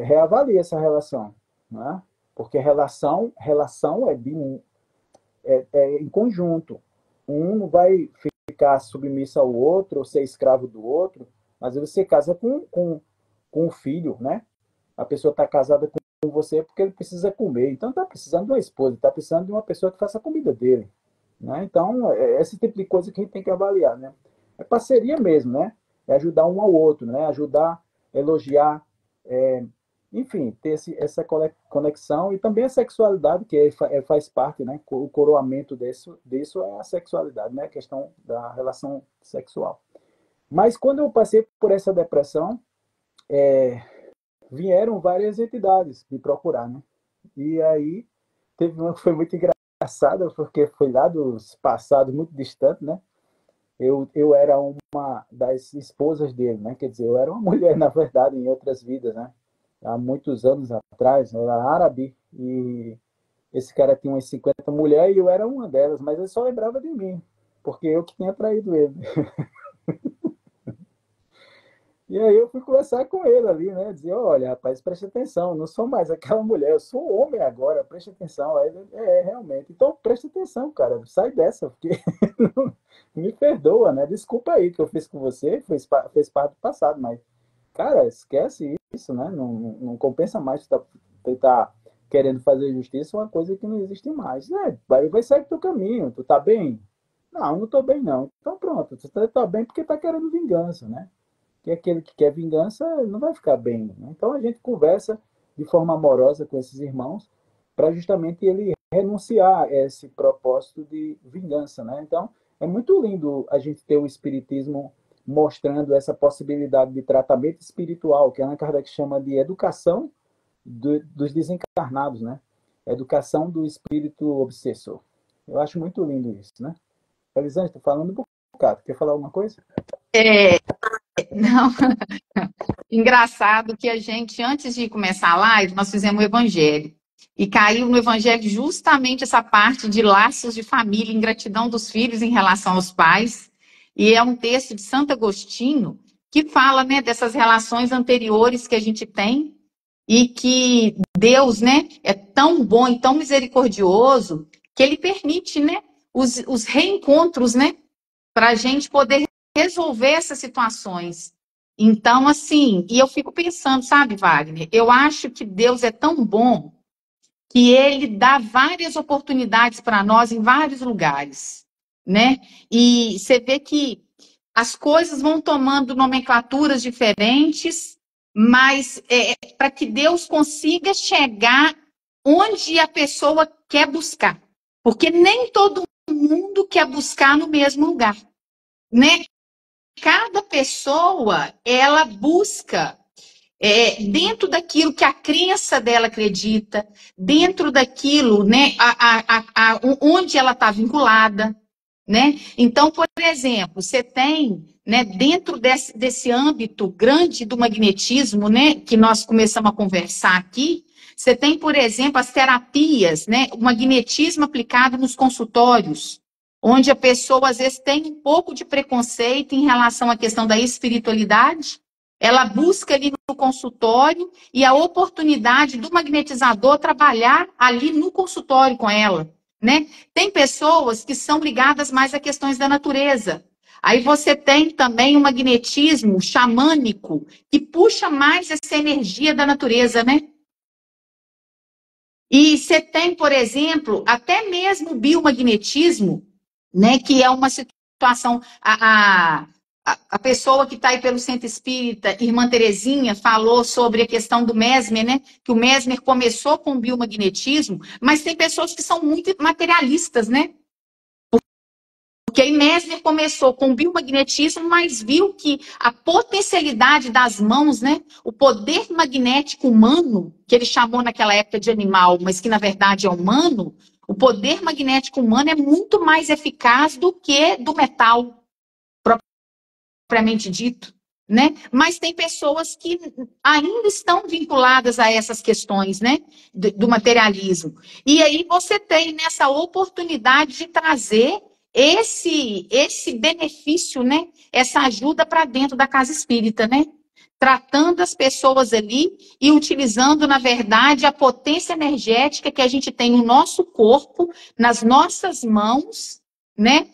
reavalie essa relação, né? Porque relação em conjunto. Um não vai ficar submisso ao outro ou ser escravo do outro, mas você casa com um filho, né? A pessoa está casada com você porque ele precisa comer. Então está precisando de uma esposa, está precisando de uma pessoa que faça a comida dele, né? Então, esse tipo de coisa que a gente tem que avaliar, né? É parceria mesmo, né? É ajudar um ao outro, né? Ajudar elogiar, enfim, ter essa conexão, e também a sexualidade, que faz parte, né? O coroamento disso é a sexualidade, né? A questão da relação sexual. Mas quando eu passei por essa depressão, vieram várias entidades me procurar, né? E aí teve uma que foi muito engraçada, porque foi lá dos passados muito distantes, né? Eu era uma das esposas dele, né? Quer dizer, eu era uma mulher, na verdade, em outras vidas, né? Há muitos anos atrás, eu era árabe, e esse cara tinha umas 50 mulheres e eu era uma delas, mas ele só lembrava de mim, porque eu que tinha traído ele. E aí eu fui conversar com ele ali, né? Dizer, olha, rapaz, preste atenção, eu não sou mais aquela mulher, eu sou homem agora, preste atenção. Aí ele, realmente. Então, preste atenção, cara, sai dessa, porque me perdoa, né? Desculpa aí que eu fiz com você, fez parte do passado, mas, cara, esquece isso, né? Não compensa mais tá querendo fazer justiça uma coisa que não existe mais. Vai sair do teu caminho, tu tá bem? Não tô bem, não. Então pronto, tu tá bem porque tá querendo vingança, né? Que aquele que quer vingança não vai ficar bem, né? Então a gente conversa de forma amorosa com esses irmãos para justamente ele renunciar a esse propósito de vingança, né? Então é muito lindo a gente ter o espiritismo mostrando essa possibilidade de tratamento espiritual, que Allan Kardec chama de educação dos desencarnados, né? Educação do espírito obsessor. Eu acho muito lindo isso, né? Elisângela, estou falando um bocado. Quer falar alguma coisa? Não, engraçado que a gente, antes de começar a live, nós fizemos o evangelho. E caiu no evangelho justamente essa parte de laços de família, ingratidão dos filhos em relação aos pais. E é um texto de Santo Agostinho que fala, né, dessas relações anteriores que a gente tem e que Deus, né, é tão bom e tão misericordioso que ele permite, né, os reencontros, né, para a gente poder resolver essas situações. Então, assim, e eu fico pensando, sabe, Wagner, eu acho que Deus é tão bom que ele dá várias oportunidades para nós em vários lugares, né? E você vê que as coisas vão tomando nomenclaturas diferentes, mas para que Deus consiga chegar onde a pessoa quer buscar. Porque nem todo mundo quer buscar no mesmo lugar, né? Cada pessoa, ela busca dentro daquilo que a crença dela acredita, dentro daquilo, né, onde ela está vinculada, né? Então, por exemplo, você tem, né, dentro desse âmbito grande do magnetismo, né, que nós começamos a conversar aqui, você tem, por exemplo, as terapias, né, o magnetismo aplicado nos consultórios, onde a pessoa, às vezes, tem um pouco de preconceito em relação à questão da espiritualidade, ela busca ali no consultório e a oportunidade do magnetizador trabalhar ali no consultório com ela, né? Tem pessoas que são ligadas mais a questões da natureza. Aí você tem também o magnetismo xamânico, que puxa mais essa energia da natureza, né? E você tem, por exemplo, até mesmo o biomagnetismo, né, que é uma situação, a pessoa que está aí pelo Centro Espírita, Irmã Terezinha, falou sobre a questão do Mesmer, né, que o Mesmer começou com o biomagnetismo, mas tem pessoas que são muito materialistas, né? Porque aí Mesmer começou com o biomagnetismo, mas viu que a potencialidade das mãos, né, o poder magnético humano, que ele chamou naquela época de animal, mas que na verdade é humano, o poder magnético humano é muito mais eficaz do que do metal, propriamente dito, né? Mas tem pessoas que ainda estão vinculadas a essas questões, né, do materialismo. E aí você tem nessa oportunidade de trazer esse benefício, né, essa ajuda para dentro da casa espírita, né? Tratando as pessoas ali e utilizando, na verdade, a potência energética que a gente tem no nosso corpo, nas nossas mãos, né?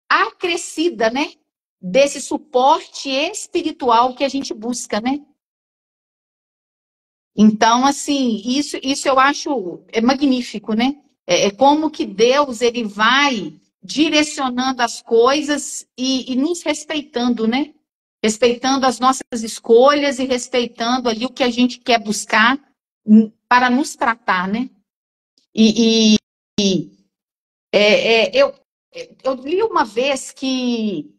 Acrescida, né? Desse suporte espiritual que a gente busca, né? Então, assim, isso eu acho magnífico, né? É como que Deus ele vai direcionando as coisas e nos respeitando, né? respeitando as nossas escolhas e respeitando ali o que a gente quer buscar para nos tratar, né? Eu li uma vez que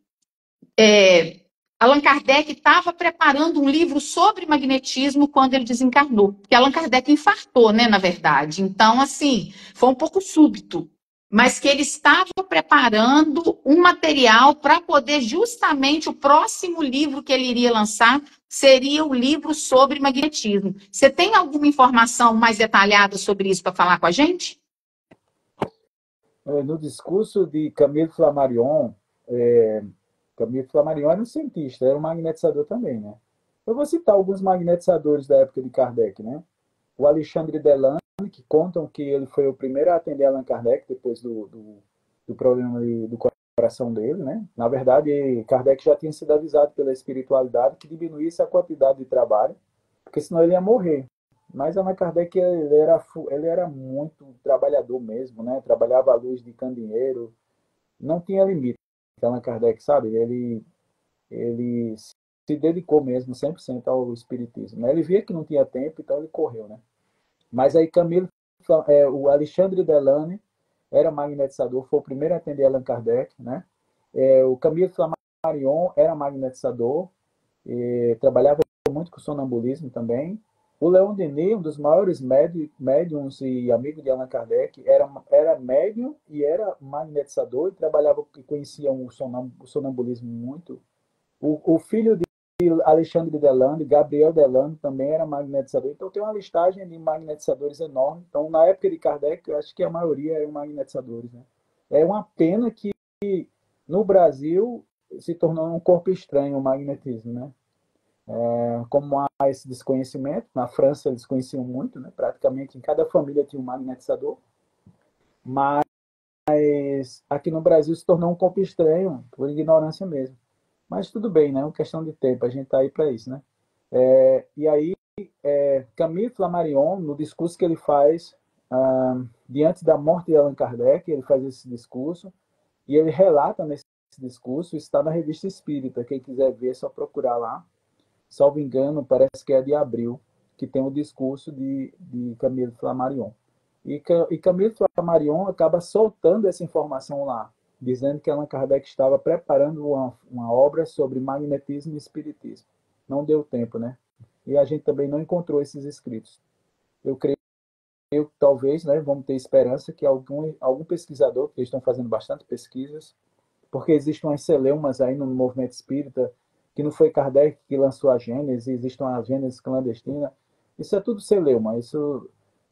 Allan Kardec estava preparando um livro sobre magnetismo quando ele desencarnou. Porque Allan Kardec infartou, né, na verdade. Então, assim, foi um pouco súbito. Mas que ele estava preparando um material para poder justamente o próximo livro que ele iria lançar seria o livro sobre magnetismo. Você tem alguma informação mais detalhada sobre isso para falar com a gente? No discurso de Camille Flammarion era um cientista, era um magnetizador também, né? Eu vou citar alguns magnetizadores da época de Kardec, né? O Alexandre Delane, que contam que ele foi o primeiro a atender Allan Kardec depois do problema do coração dele, né? Na verdade, Kardec já tinha sido avisado pela espiritualidade que diminuísse a quantidade de trabalho, porque senão ele ia morrer. Mas Allan Kardec ele era muito trabalhador mesmo, né? Trabalhava à luz de candeeiro, não tinha limite. Allan Kardec, sabe? Ele se dedicou mesmo 100% ao espiritismo, né? Ele via que não tinha tempo, então ele correu, né? Mas aí o Alexandre Delane era magnetizador, foi o primeiro a atender Allan Kardec, né? O Camille Flammarion era magnetizador, trabalhava muito com sonambulismo também. O Leon Denis, um dos maiores médiums e amigo de Allan Kardec, era médium e era magnetizador e trabalhava e conhecia o sonambulismo muito. O filho de Alexandre Delano, Gabriel Delano, também era magnetizador. Então tem uma listagem de magnetizadores enorme. Então, na época de Kardec, eu acho que a maioria eram magnetizadores, né? É uma pena que no Brasil se tornou um corpo estranho o magnetismo, né? Como há esse desconhecimento, na França eles conheciam muito, né? Praticamente em cada família tinha um magnetizador, mas aqui no Brasil se tornou um corpo estranho por ignorância mesmo. Mas tudo bem, né? É uma questão de tempo, a gente está aí para isso, né? E aí, Camille Flammarion, no discurso que ele faz diante da morte de Allan Kardec, ele faz esse discurso e ele relata nesse discurso, está na Revista Espírita, quem quiser ver é só procurar lá. Salvo engano, parece que é de abril, que tem o discurso de Camille Flammarion. E Camille Flammarion acaba soltando essa informação lá, dizendo que Allan Kardec estava preparando uma obra sobre magnetismo e espiritismo. Não deu tempo, né? E a gente também não encontrou esses escritos. Eu creio que talvez, né, vamos ter esperança que algum pesquisador, que eles estão fazendo bastante pesquisas, porque existem umas celeumas aí no movimento espírita, que não foi Kardec que lançou a Gênese, existe uma Gênese clandestina. Isso é tudo celeuma.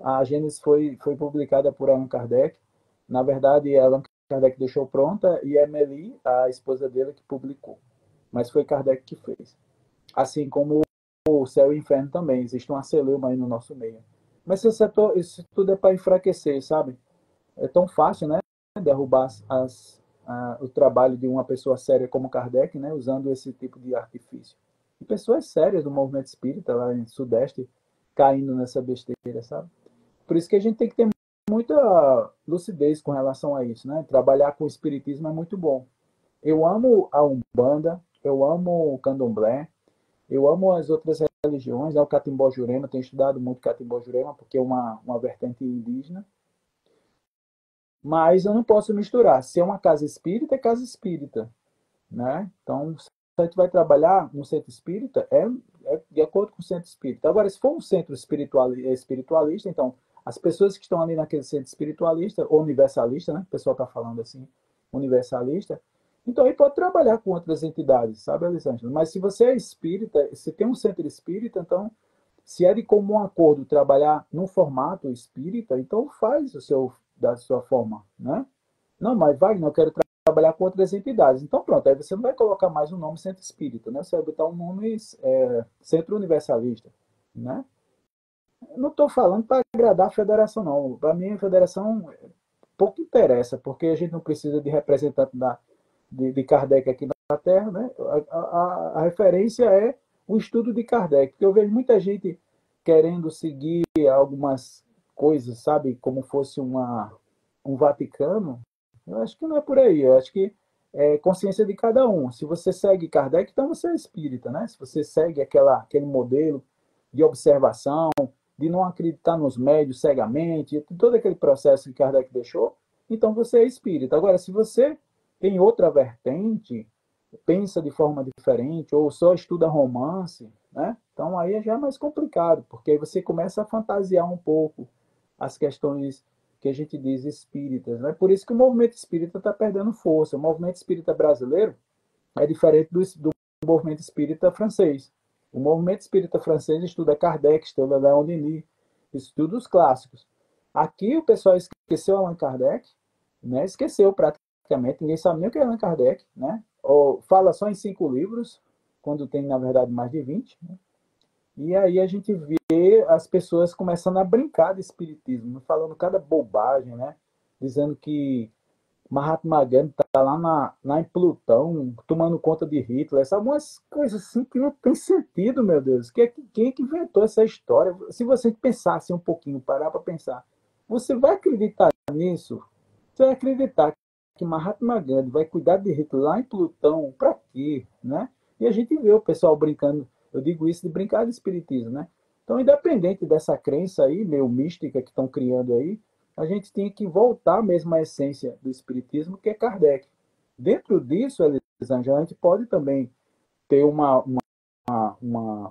A Gênese foi publicada por Allan Kardec. Na verdade, Allan Kardec deixou pronta e é Mélie, a esposa dele, que publicou. Mas foi Kardec que fez. Assim como o Céu e o Inferno também. Existe uma celeuma aí no nosso meio. Mas isso tudo é para enfraquecer, sabe? É tão fácil, né? Derrubar o trabalho de uma pessoa séria como Kardec, né? Usando esse tipo de artifício. E pessoas sérias do movimento espírita lá em Sudeste caindo nessa besteira, sabe? Por isso que a gente tem que ter muita lucidez com relação a isso, né? Trabalhar com o espiritismo é muito bom. Eu amo a Umbanda, eu amo o Candomblé, eu amo as outras religiões, o Catimbó Jurema, tenho estudado muito Catimbó Jurema, porque é uma vertente indígena, mas eu não posso misturar. Se é uma casa espírita, é casa espírita, né? Então, se a gente vai trabalhar no centro espírita, é de acordo com o centro espírita. Agora, se for um centro espiritualista, então, as pessoas que estão ali naquele centro espiritualista, ou universalista, né? O pessoal está falando assim, universalista, então aí pode trabalhar com outras entidades, sabe, Alessandra? Mas se você é espírita, se tem um centro espírita, então, se é de comum acordo trabalhar num formato espírita, então faz da sua forma, né? Não, mas Wagner, eu quero trabalhar com outras entidades. Então pronto, aí você não vai colocar mais o nome Centro Espírita, né? Você vai botar um nome Centro Universalista, né? Eu não estou falando para agradar a federação, não. Para mim, a federação pouco interessa, porque a gente não precisa de representante de Kardec aqui na Terra, né? A referência é o estudo de Kardec, porque eu vejo muita gente querendo seguir algumas coisas, sabe, como fosse um Vaticano. Eu acho que não é por aí. Eu acho que é consciência de cada um. Se você segue Kardec, então você é espírita, né? Se você segue aquele modelo de observação, de não acreditar nos médios cegamente, todo aquele processo que Kardec deixou, então você é espírita. Agora, se você tem outra vertente, pensa de forma diferente, ou só estuda romance, né? Então aí já é mais complicado, porque aí você começa a fantasiar um pouco as questões que a gente diz espíritas, né? Por isso que o movimento espírita está perdendo força. O movimento espírita brasileiro é diferente do movimento espírita francês. O movimento espírita francês estuda Kardec, estuda Leon Denis, estuda os clássicos. Aqui o pessoal esqueceu Allan Kardec, né? Esqueceu praticamente, ninguém sabe nem o que é Allan Kardec, né? Ou fala só em 5 livros, quando tem, na verdade, mais de 20, né? E aí a gente vê as pessoas começando a brincar de espiritismo, falando cada bobagem, né? Dizendo que Mahatma Gandhi está lá em Plutão, tomando conta de Hitler, sabe? Umas coisas assim que não tem sentido, meu Deus. Quem é que inventou essa história? Se você pensasse um pouquinho, parar para pensar, você vai acreditar nisso? Você vai acreditar que Mahatma Gandhi vai cuidar de Hitler lá em Plutão? Para quê? Né? E a gente vê o pessoal brincando, eu digo isso de brincar de espiritismo, né? Então, independente dessa crença aí, meio mística que estão criando aí, a gente tem que voltar mesmo à essência do espiritismo, que é Kardec. Dentro disso, Elisângela, a gente pode também ter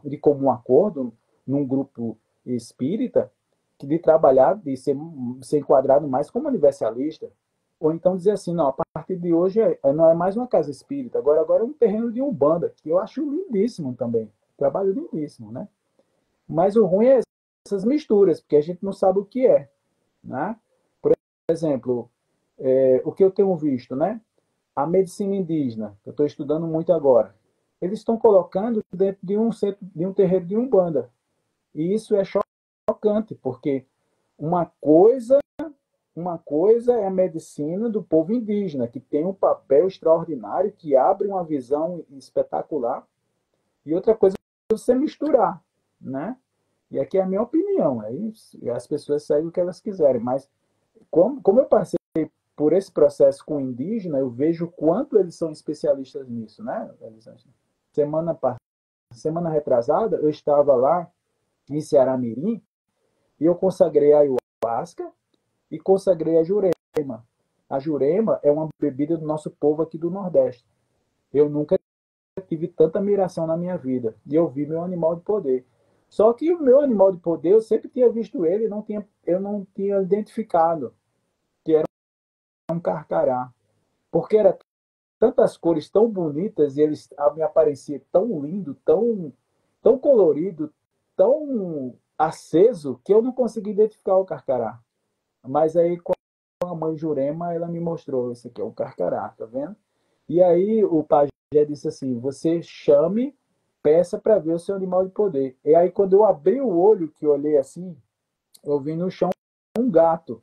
de comum acordo num grupo espírita de trabalhar, de ser enquadrado mais como universalista, ou então dizer assim, não, a partir de hoje não é mais uma casa espírita, agora é um terreno de umbanda, que eu acho lindíssimo também, trabalho lindíssimo, né? Mas o ruim é essas misturas, porque a gente não sabe o que é, né? Por exemplo, o que eu tenho visto, né? A medicina indígena, que eu estou estudando muito agora, eles estão colocando dentro de um centro, de um terreiro de umbanda. E isso é chocante, porque uma coisa, uma coisa é a medicina do povo indígena, que tem um papel extraordinário, que abre uma visão espetacular, e outra coisa é você misturar, né? E aqui é a minha opinião, é isso. E as pessoas seguem o que elas quiserem, mas como eu passei por esse processo com o indígena, eu vejo o quanto eles são especialistas nisso, né, Elisângela? Semana retrasada, eu estava lá em Ceará Mirim e eu consagrei a ayahuasca e consagrei a jurema. A jurema é uma bebida do nosso povo aqui do Nordeste. Eu nunca tive tanta admiração na minha vida. E eu vi meu animal de poder. Só que o meu animal de poder, eu sempre tinha visto ele, eu não tinha identificado que era um carcará. Porque era tantas cores tão bonitas e eles me apareciam tão lindo, tão colorido, tão aceso, que eu não consegui identificar o carcará. Mas aí, com a mãe Jurema, ela me mostrou, esse aqui é o carcará, tá vendo? E aí o pajé disse assim, você chame, peça para ver o seu animal de poder. E aí quando eu abri o olho, que eu olhei assim, eu vi no chão um gato.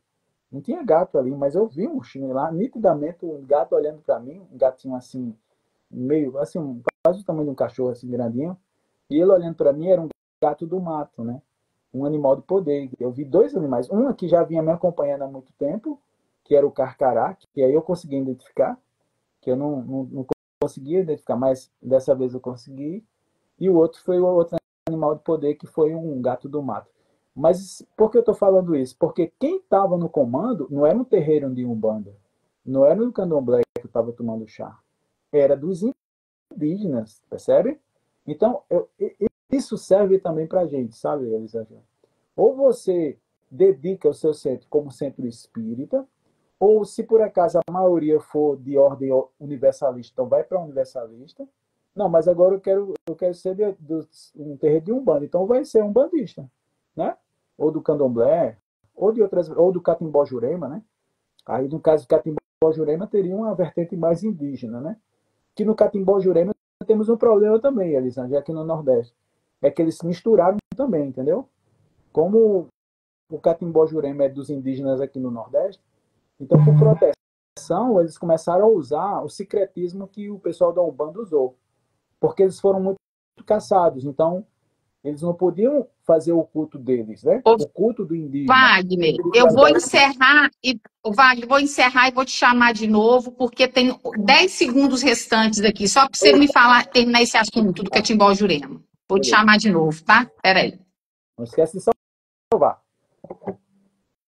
Não tinha gato ali, mas eu vi um chino lá, nitidamente um gato olhando para mim, um gatinho assim, meio, assim, quase o tamanho de um cachorro, assim, grandinho. E ele olhando para mim era um gato do mato, né? Um animal de poder. Eu vi 2 animais. Um que já vinha me acompanhando há muito tempo, que era o carcará, que aí eu consegui identificar, que eu não conseguia identificar, mas dessa vez eu consegui. E o outro foi o outro animal de poder, que foi um gato do mato. Mas por que eu estou falando isso? Porque quem estava no comando não era um terreiro de Umbanda, não era um candomblé que estava tomando chá, era dos indígenas, percebe? Então, isso serve também para a gente, sabe, Elisângela? Ou você dedica o seu centro como centro espírita, ou se por acaso a maioria for de ordem universalista, então vai para universalista. Não, mas agora eu quero ser um terreiro de Umbanda, então vai ser um bandista, né? Ou do candomblé, ou do catimbó jurema, né? Aí no caso do catimbó jurema teria uma vertente mais indígena, né? Que no catimbó jurema temos um problema também, Elisângela, aqui no Nordeste. É que eles se misturaram também, entendeu? Como o catimbó jurema é dos indígenas aqui no Nordeste, então por proteção eles começaram a usar o secretismo que o pessoal da Umbanda usou, porque eles foram muito caçados. Então Eles não podiam fazer o culto deles, né? Ô, O culto do indígena. Wagner, eu vou encerrar e Wagner, vou encerrar e vou te chamar de novo, porque tem 10 segundos restantes aqui, só para você me falar, terminar esse assunto do Catimbó Jurema. Vou te Beleza. chamar de novo, tá? Peraí. Não esquece de salvar.